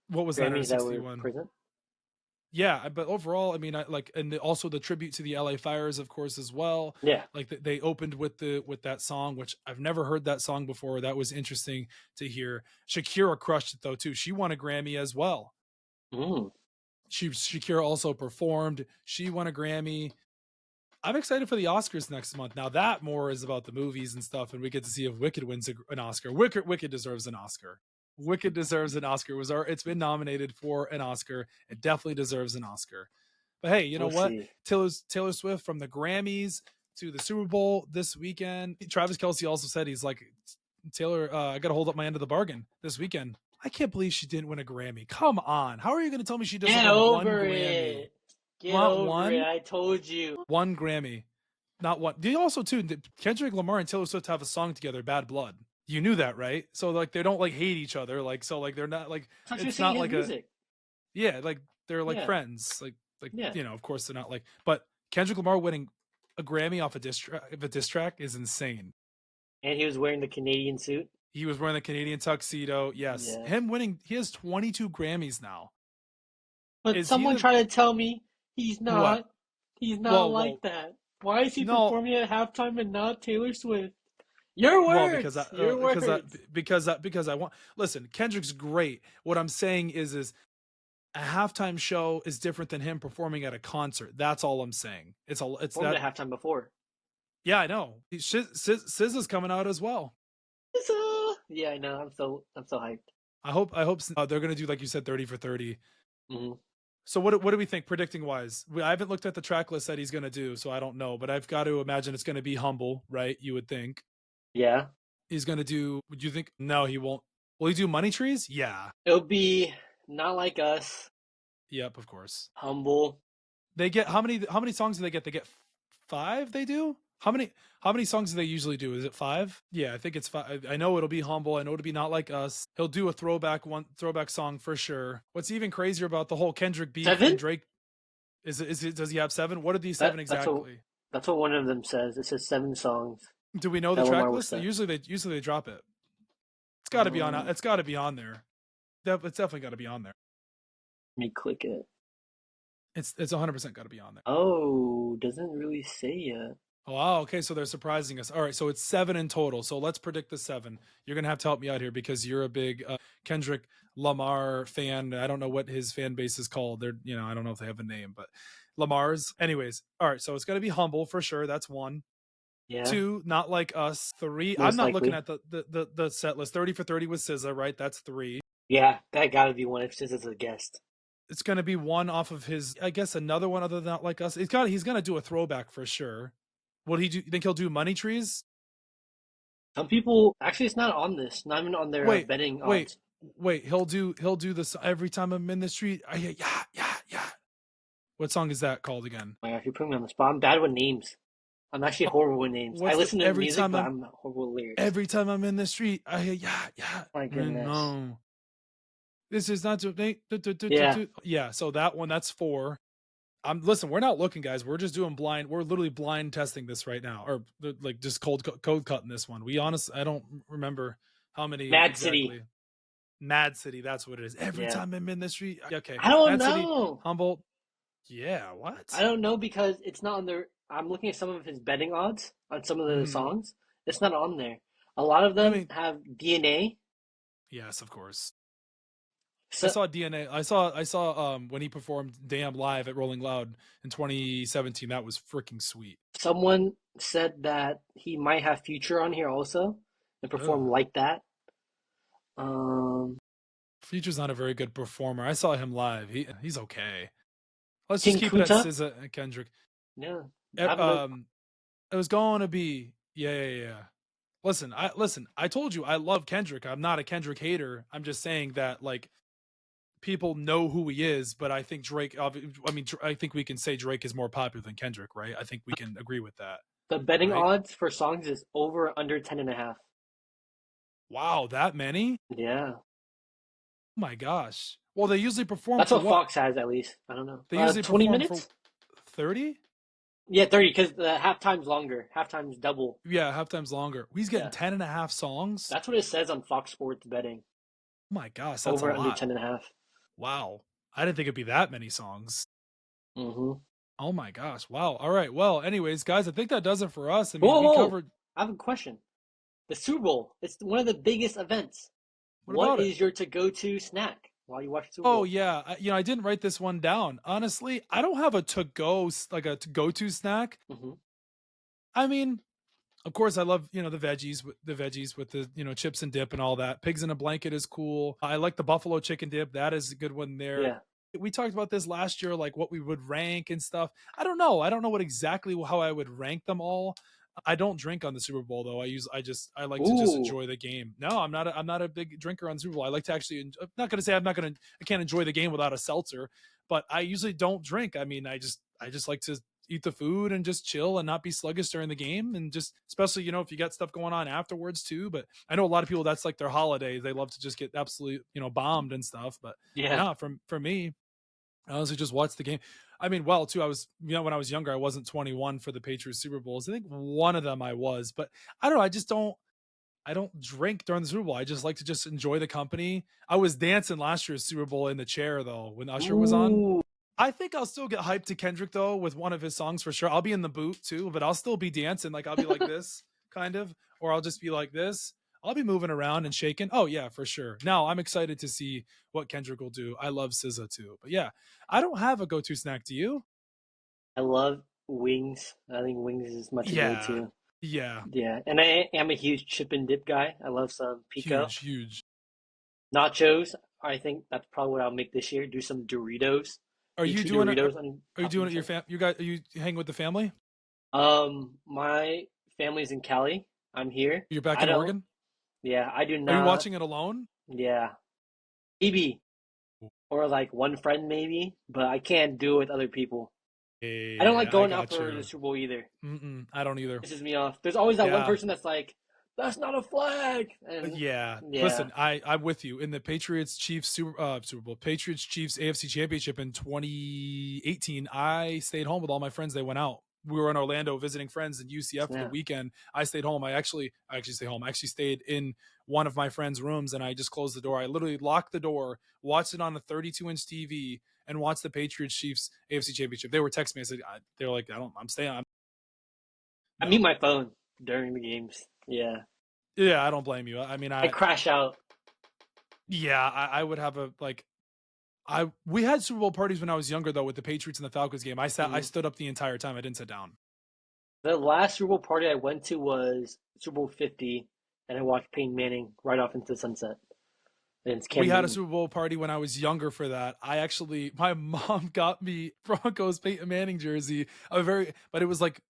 What was Grammys that? 61. Yeah, but overall, I mean, and also the tribute to the LA fires, of course, as well. Yeah, like they opened with that song, which I've never heard that song before. That was interesting to hear. Shakira crushed it though too. She won a Grammy as well. Shakira also performed. She won a Grammy. I'm excited for the Oscars next month. Now that more is about the movies and stuff, and we get to see if Wicked wins an Oscar. Wicked deserves an Oscar. Wicked deserves an Oscar. It's been nominated for an Oscar. It definitely deserves an Oscar. But hey, you know what? See. Taylor Swift from the Grammys to the Super Bowl this weekend. Travis Kelce also said he's like, Taylor, I got to hold up my end of the bargain this weekend. I can't believe she didn't win a Grammy. Come on. How are you going to tell me she doesn't win one Grammy? Get over it. I told you. One Grammy. Not one. They also, too, Kendrick Lamar and Taylor Swift have a song together, Bad Blood. You knew that, right? So, like, they don't, like, hate each other. Like, so, like, they're not, like, it's not like music. Yeah, like, they're, like, friends. Like, you know, of course they're not, like, but Kendrick Lamar winning a Grammy off a diss track is insane. And he was wearing the Canadian suit. He was wearing the Canadian tuxedo. Yes. Yeah. Him winning, he has 22 Grammys now. But someone tried to tell me he's not. What? He's not that. Why is he performing at halftime and not Taylor Swift? Your words. Well, because I want. Listen, Kendrick's great. What I'm saying is a halftime show is different than him performing at a concert. That's all I'm saying. It's that at halftime before. Yeah, I know. SZA's coming out as well. Yeah, I know. I'm so hyped. I hope they're gonna do, like you said, 30 for 30. Mm-hmm. So what do we think predicting wise? I haven't looked at the track list that he's gonna do, so I don't know. But I've got to imagine it's gonna be Humble, right? You would think. Yeah. He's gonna do. Would you think? No, he won't. Will he do Money Trees? Yeah. It'll be Not Like Us. Yep, of course. Humble. They get how many songs do they get? They get 5. They do. How many songs do they usually do? Is it 5? Yeah, I think it's 5. I know it'll be Humble. I know it'll be Not Like Us. He'll do a throwback song for sure. What's even crazier about the whole Kendrick beef 7? and Drake is it does he have 7? What are these 7 exactly? That's what one of them says. It says 7 sons. Do we know the track list? Usually they drop it. It's got to be on. It's got to be on there. It's definitely got to be on there. Let me click it. It's 100% got to be on there. Oh, doesn't really say yet. Oh, wow. Okay, so they're surprising us. All right, so it's 7 in total. So let's predict the 7. You're gonna have to help me out here because you're a big Kendrick Lamar fan. I don't know what his fan base is called. They're, I don't know if they have a name, but Lamar's. Anyways, all right. So it's gonna be Humble for sure. That's 1. Yeah. 2, Not Like Us. 3. I'm not looking at the set list. 30 for 30 with SZA, right? That's 3. Yeah, that gotta be 1 if SZA's a guest. It's gonna be 1 off of his. I guess another one other than Not Like Us. He's gonna do a throwback for sure. What he do? You think he'll do Money Trees? Some people actually, it's not on this. Not even on their betting odds. Wait. He'll do this every time I'm in the street. Yeah. What song is that called again? Oh my gosh, you're putting me on the spot. I'm bad with names. I'm actually horrible with names. I listen to music, but I'm not horrible with lyrics. Every time I'm in the street, I hear yeah. My goodness. No. This is not too. Yeah. So that one, that's 4. Listen, we're not looking, guys. We're just doing blind. We're literally blind testing this right now, or like just code cutting this one. I don't remember how many. Mad City. Mad City. That's what it is. Every time I'm in the street. Okay. I don't Mad know. City, Humble. Yeah. What? I don't know because it's not on there. I'm looking at some of his betting odds on some of the songs. It's not on there. A lot of them have DNA. Yes, of course. So, I saw DNA. I saw when he performed Damn live at Rolling Loud in 2017. That was freaking sweet. Someone said that he might have Future on here also and perform like that. Future's not a very good performer. I saw him live. He's okay. Let's King just keep Kuta? it at SZA and Kendrick. Yeah. It was going to be yeah. Listen, I told you I love Kendrick. I'm not a Kendrick hater. I'm just saying that like people know who he is, but I think Drake. I think we can say Drake is more popular than Kendrick, right? I think we can agree with that. The betting odds for songs is over under 10.5. Wow, that many? Yeah. Oh my gosh. Well, they usually perform. That's what Fox has, at least. I don't know. They usually 20 perform minutes. 30. Yeah, 30 because the halftime's longer. Halftime's double. Yeah, halftime's longer. He's getting 10.5 songs. That's what it says on Fox Sports betting. Oh my gosh, that's over a lot. under 10.5. Wow, I didn't think it'd be that many songs. Mm-hmm. Oh my gosh, wow. All right, well, anyways, guys, I think that does it for us. I mean, we covered. I have a question. The Super Bowl, it's one of the biggest events. What is your to-go-to snack? while you watch the Super Oh Bowl? yeah, I didn't write this one down. Honestly, I don't have a like a to go to snack. Hmm. I mean, of course, I love the veggies with the chips and dip and all that. Pigs in a blanket is cool. I like the buffalo chicken dip. That is a good one there. Yeah. We talked about this last year, like what we would rank and stuff. I don't know. I don't know what exactly how I would rank them all. I don't drink on the Super Bowl though. I like to just Ooh. enjoy the game. No, I'm not a big drinker on the Super Bowl. I like to actually. I'm not gonna say I can't enjoy the game without a seltzer, but I usually don't drink. I mean, I just like to eat the food and just chill and not be sluggish during the game, and just especially if you got stuff going on afterwards too. But I know a lot of people, that's like their holiday. They love to just get absolutely bombed and stuff. But Yeah. no, for me, I honestly just watch the game. I mean, well, too, I was, when I was younger, I wasn't 21 for the Patriots Super Bowls. I think one of them I was, but I don't know. I don't drink during the Super Bowl. I just like to just enjoy the company. I was dancing last year's Super Bowl in the chair though when Usher was on. Ooh. I think I'll still get hyped to Kendrick though with one of his songs for sure. I'll be in the boot too, but I'll still be dancing. Like I'll be like this kind of, or I'll just be like this. I'll be moving around and shaking. Oh yeah, for sure. Now I'm excited to see what Kendrick will do. I love SZA too, but yeah, I don't have a go-to snack. Do you? I love wings. I think wings is much a Yeah, go-to. yeah, Yeah, and I am a huge chip and dip guy. I love some pico. huge, huge. Nachos. I think that's probably what I'll make this year. Do some Doritos. Are Do you two doing it? Doritos on Are you top of doing it? each Your other. You got? Are you hanging with the family? My family's in Cali. I'm here. You're back I in don't. Oregon. Yeah, I do Are you not. watching it alone? Yeah, maybe or like one friend maybe, but I can't do it with other people. I don't like Yeah, I going out got for the you. Super Bowl either. I don't either. Pisses me off. There's always that one Yeah. person that's like, "That's not a flag," and Yeah. yeah, Listen, I'm with you. In the Patriots Chiefs Super Bowl, Patriots Chiefs AFC Championship in 2018, I stayed home with all my friends. They went out. We were in Orlando visiting friends in UCF for the snap. weekend. I stayed home. I actually stayed home. I actually stayed in one of my friends' rooms and I just closed the door. I literally locked the door, watched it on a 32-inch TV, and watched the Patriots Chiefs AFC Championship. They were texting me. I said, they were like, I'm staying. I No. mute my phone during the games. Yeah, Yeah, I don't blame you. I mean, I crash out. yeah, I would have a like we had Super Bowl parties when I was younger though with the Patriots and the Falcons game. I Mhm. stood up the entire time. I didn't sit down. The last Super Bowl party I went to was Super Bowl 50, and I watched Peyton Manning right off into the sunset against We Cam had a Newton. Super Bowl party when I was younger for that. My mom got me Broncos Peyton Manning jersey. But it was like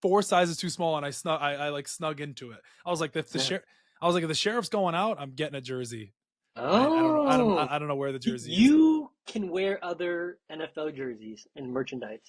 four sizes too small, and I like snug into it. I was like, Snap. if the sheriff's going out, I'm getting a jersey. I don't know. Oh, I don't know where the jersey is. you can wear other NFL jerseys and merchandise.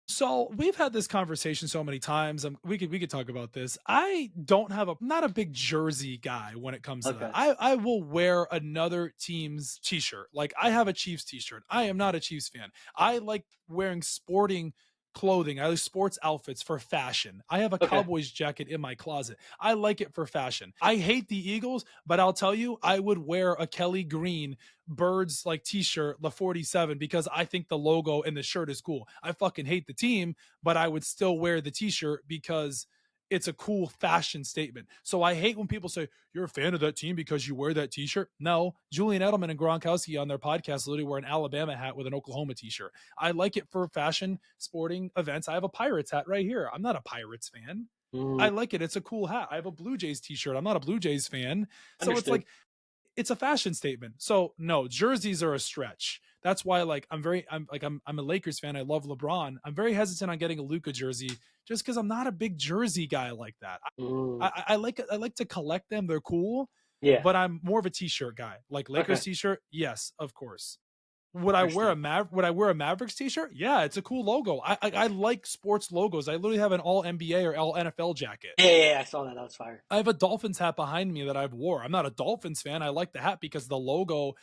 So we've had this conversation so many times. We could talk about this. I don't have not a big jersey guy when it comes to that. Okay. I will wear another team's t-shirt. Like I have a Chiefs t-shirt. I am not a Chiefs fan. I like wearing sporting clothing. I like sports outfits for fashion. I have a Okay. Cowboys jacket in my closet. I like it for fashion. I hate the Eagles, but I'll tell you, I would wear a Kelly Green Birds like t-shirt, the 47, because I think the logo and the shirt is cool. I fucking hate the team, but I would still wear the t-shirt because it's a cool fashion statement. So I hate when people say you're a fan of that team because you wear that t-shirt. No, Julian Edelman and Gronkowski on their podcast literally wear an Alabama hat with an Oklahoma t-shirt. I like it for fashion sporting events. I have a Pirates hat right here. I'm not a Pirates fan. I Mm, like it. It's a cool hat. I have a Blue Jays t-shirt. I'm not a Blue Jays fan. So it's understood. like it's a fashion statement. So no, jerseys are a stretch. That's why like I'm a Lakers fan. I love LeBron. I'm very hesitant on getting a Luka jersey just because I'm not a big jersey guy like that. Mm, I like to collect them. They're cool, yeah. but I'm more of a t-shirt guy. Like Lakers Okay. t-shirt, yes, of course. Understood. Would I wear a Mavericks t-shirt? Yeah, it's a cool logo. I like sports logos. I literally have an all NBA or all NFL jacket. Yeah, I saw that. That was fire. I have a Dolphins hat behind me that I've wore. I'm not a Dolphins fan. I like the hat because the logo,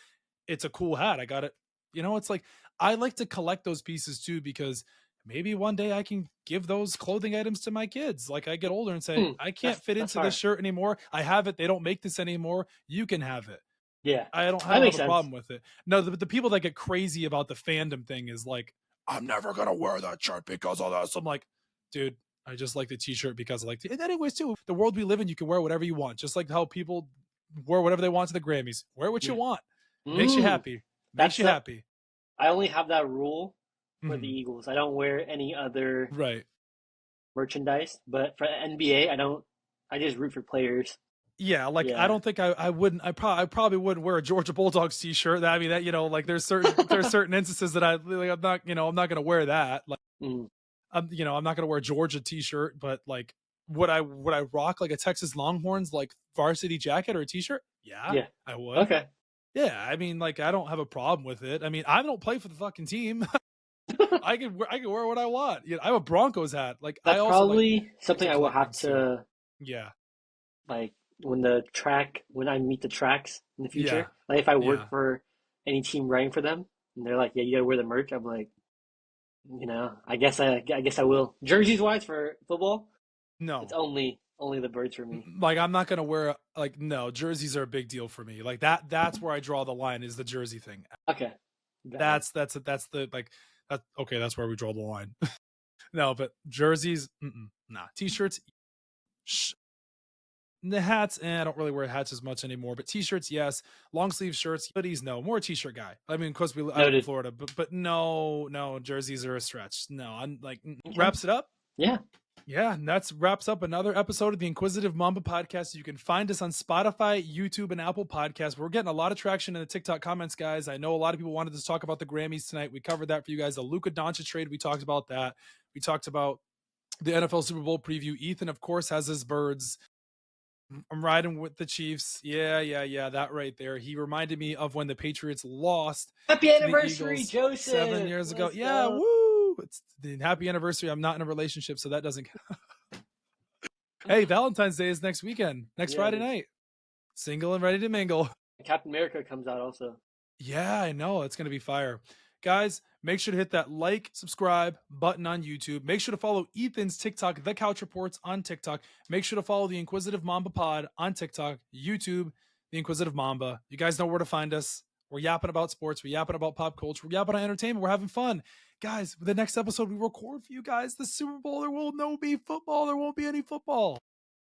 it's a cool hat. I got it. It's like I like to collect those pieces too because maybe one day I can give those clothing items to my kids. Like I get older and say, Hmm. I can't fit That's into this fire. shirt anymore. I have it. They don't make this anymore. You can have it. Yeah, I that don't have makes a sense. problem with it. No, the people that get crazy about the fandom thing is like, I'm never gonna wear that shirt because of this. I'm like, dude, I just like the t-shirt because I like and anyways too. The world we live in, you can wear whatever you want. Just like how people wear whatever they want to the Grammys. Wear what you Yeah. want. Makes you Mm, happy. Makes you happy. I only have that rule for the Eagles. I don't wear any other merchandise, but for NBA, I just root for players. Yeah, like I don't think I wouldn't. I probably wouldn't wear a Georgia Bulldogs t-shirt. I mean, that, you know, like there's certain instances that I'm not gonna wear that. Like, I'm not gonna wear a Georgia t-shirt, but like, would I rock like a Texas Longhorns like varsity jacket or a t-shirt? Yeah, I would. Okay. Yeah, I mean, like I don't have a problem with it. I mean, I don't play for the fucking team. I can wear what I want. You know, I have a Broncos hat. Like that's I also probably something I will have to. Yeah. Like when I meet the tracks in the future, like if I work for any team writing for them, and they're like, "Yeah, you gotta wear the merch," I'm like, I guess I will. Jerseys wise for football, no, it's only the birds for me. Like I'm not gonna wear no, jerseys are a big deal for me. Like that's where I draw the line, is the jersey thing. Okay, that's the like that. Okay, that's where we draw the line. No, but jerseys, nah. T-shirts, the hats, I don't really wear hats as much anymore, but t-shirts, yes. Long sleeve shirts, hoodies, no. More t-shirt guy. I mean, of course, I live in Florida, but no, jerseys are a stretch. No, I'm like, wraps it up. Yeah, and that's wraps up another episode of the Inquisitive Mamba podcast. You can find us on Spotify, YouTube, and Apple Podcasts. We're getting a lot of traction in the TikTok comments, guys. I know a lot of people wanted to talk about the Grammys tonight. We covered that for you guys. The Luka Doncic trade, we talked about that. We talked about the NFL Super Bowl preview. Ethan, of course, has his birds. I'm riding with the Chiefs. Yeah, that right there. He reminded me of when the Patriots lost. Happy anniversary, Joseph. 7 years ago. Yeah, woo! It's the happy anniversary. I'm not in a relationship, so that doesn't count. Hey, Valentine's Day is next weekend. Next Friday night. Single and ready to mingle. Captain America comes out also. Yeah, I know. It's going to be fire. Guys, make sure to hit that like, subscribe button on YouTube. Make sure to follow Ethan's TikTok, The Couch Reports on TikTok. Make sure to follow the Inquisitive Mamba Pod on TikTok, YouTube, the Inquisitive Mamba. You guys know where to find us. We're yapping about sports. We're yapping about pop culture. We're yapping about entertainment. We're having fun. Guys, the next episode we record for you guys, the Super Bowl, there will no be football. There won't be any football.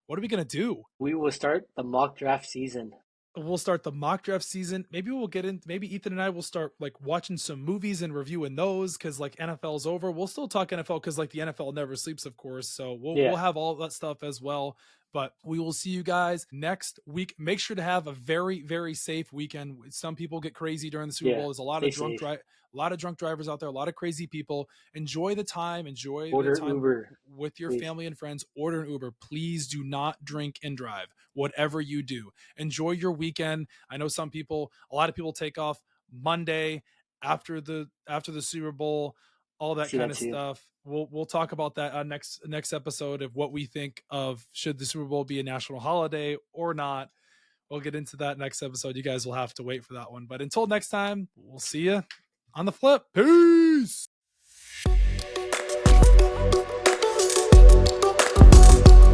What are we going to do? We will start the mock draft season. We'll start the mock draft season. Maybe we'll maybe Ethan and I will start like watching some movies and reviewing those, because like NFL's over. We'll still talk NFL because like the NFL never sleeps, of course. So we'll have all that stuff as well. But we will see you guys next week. Make sure to have a very, very safe weekend. Some people get crazy during the Super Bowl. There's a lot of drunk drivers out there, a lot of crazy people. Enjoy the time. Order the time Uber with your family and friends. Order an Uber. Please do not drink and drive. Whatever you do, enjoy your weekend. I know a lot of people take off Monday after the Super Bowl, all that kind of stuff. We'll talk about that on next episode of what we think of, should the Super Bowl be a national holiday or not. We'll get into that next episode. You guys will have to wait for that one. But until next time, we'll see you on the flip. Peace.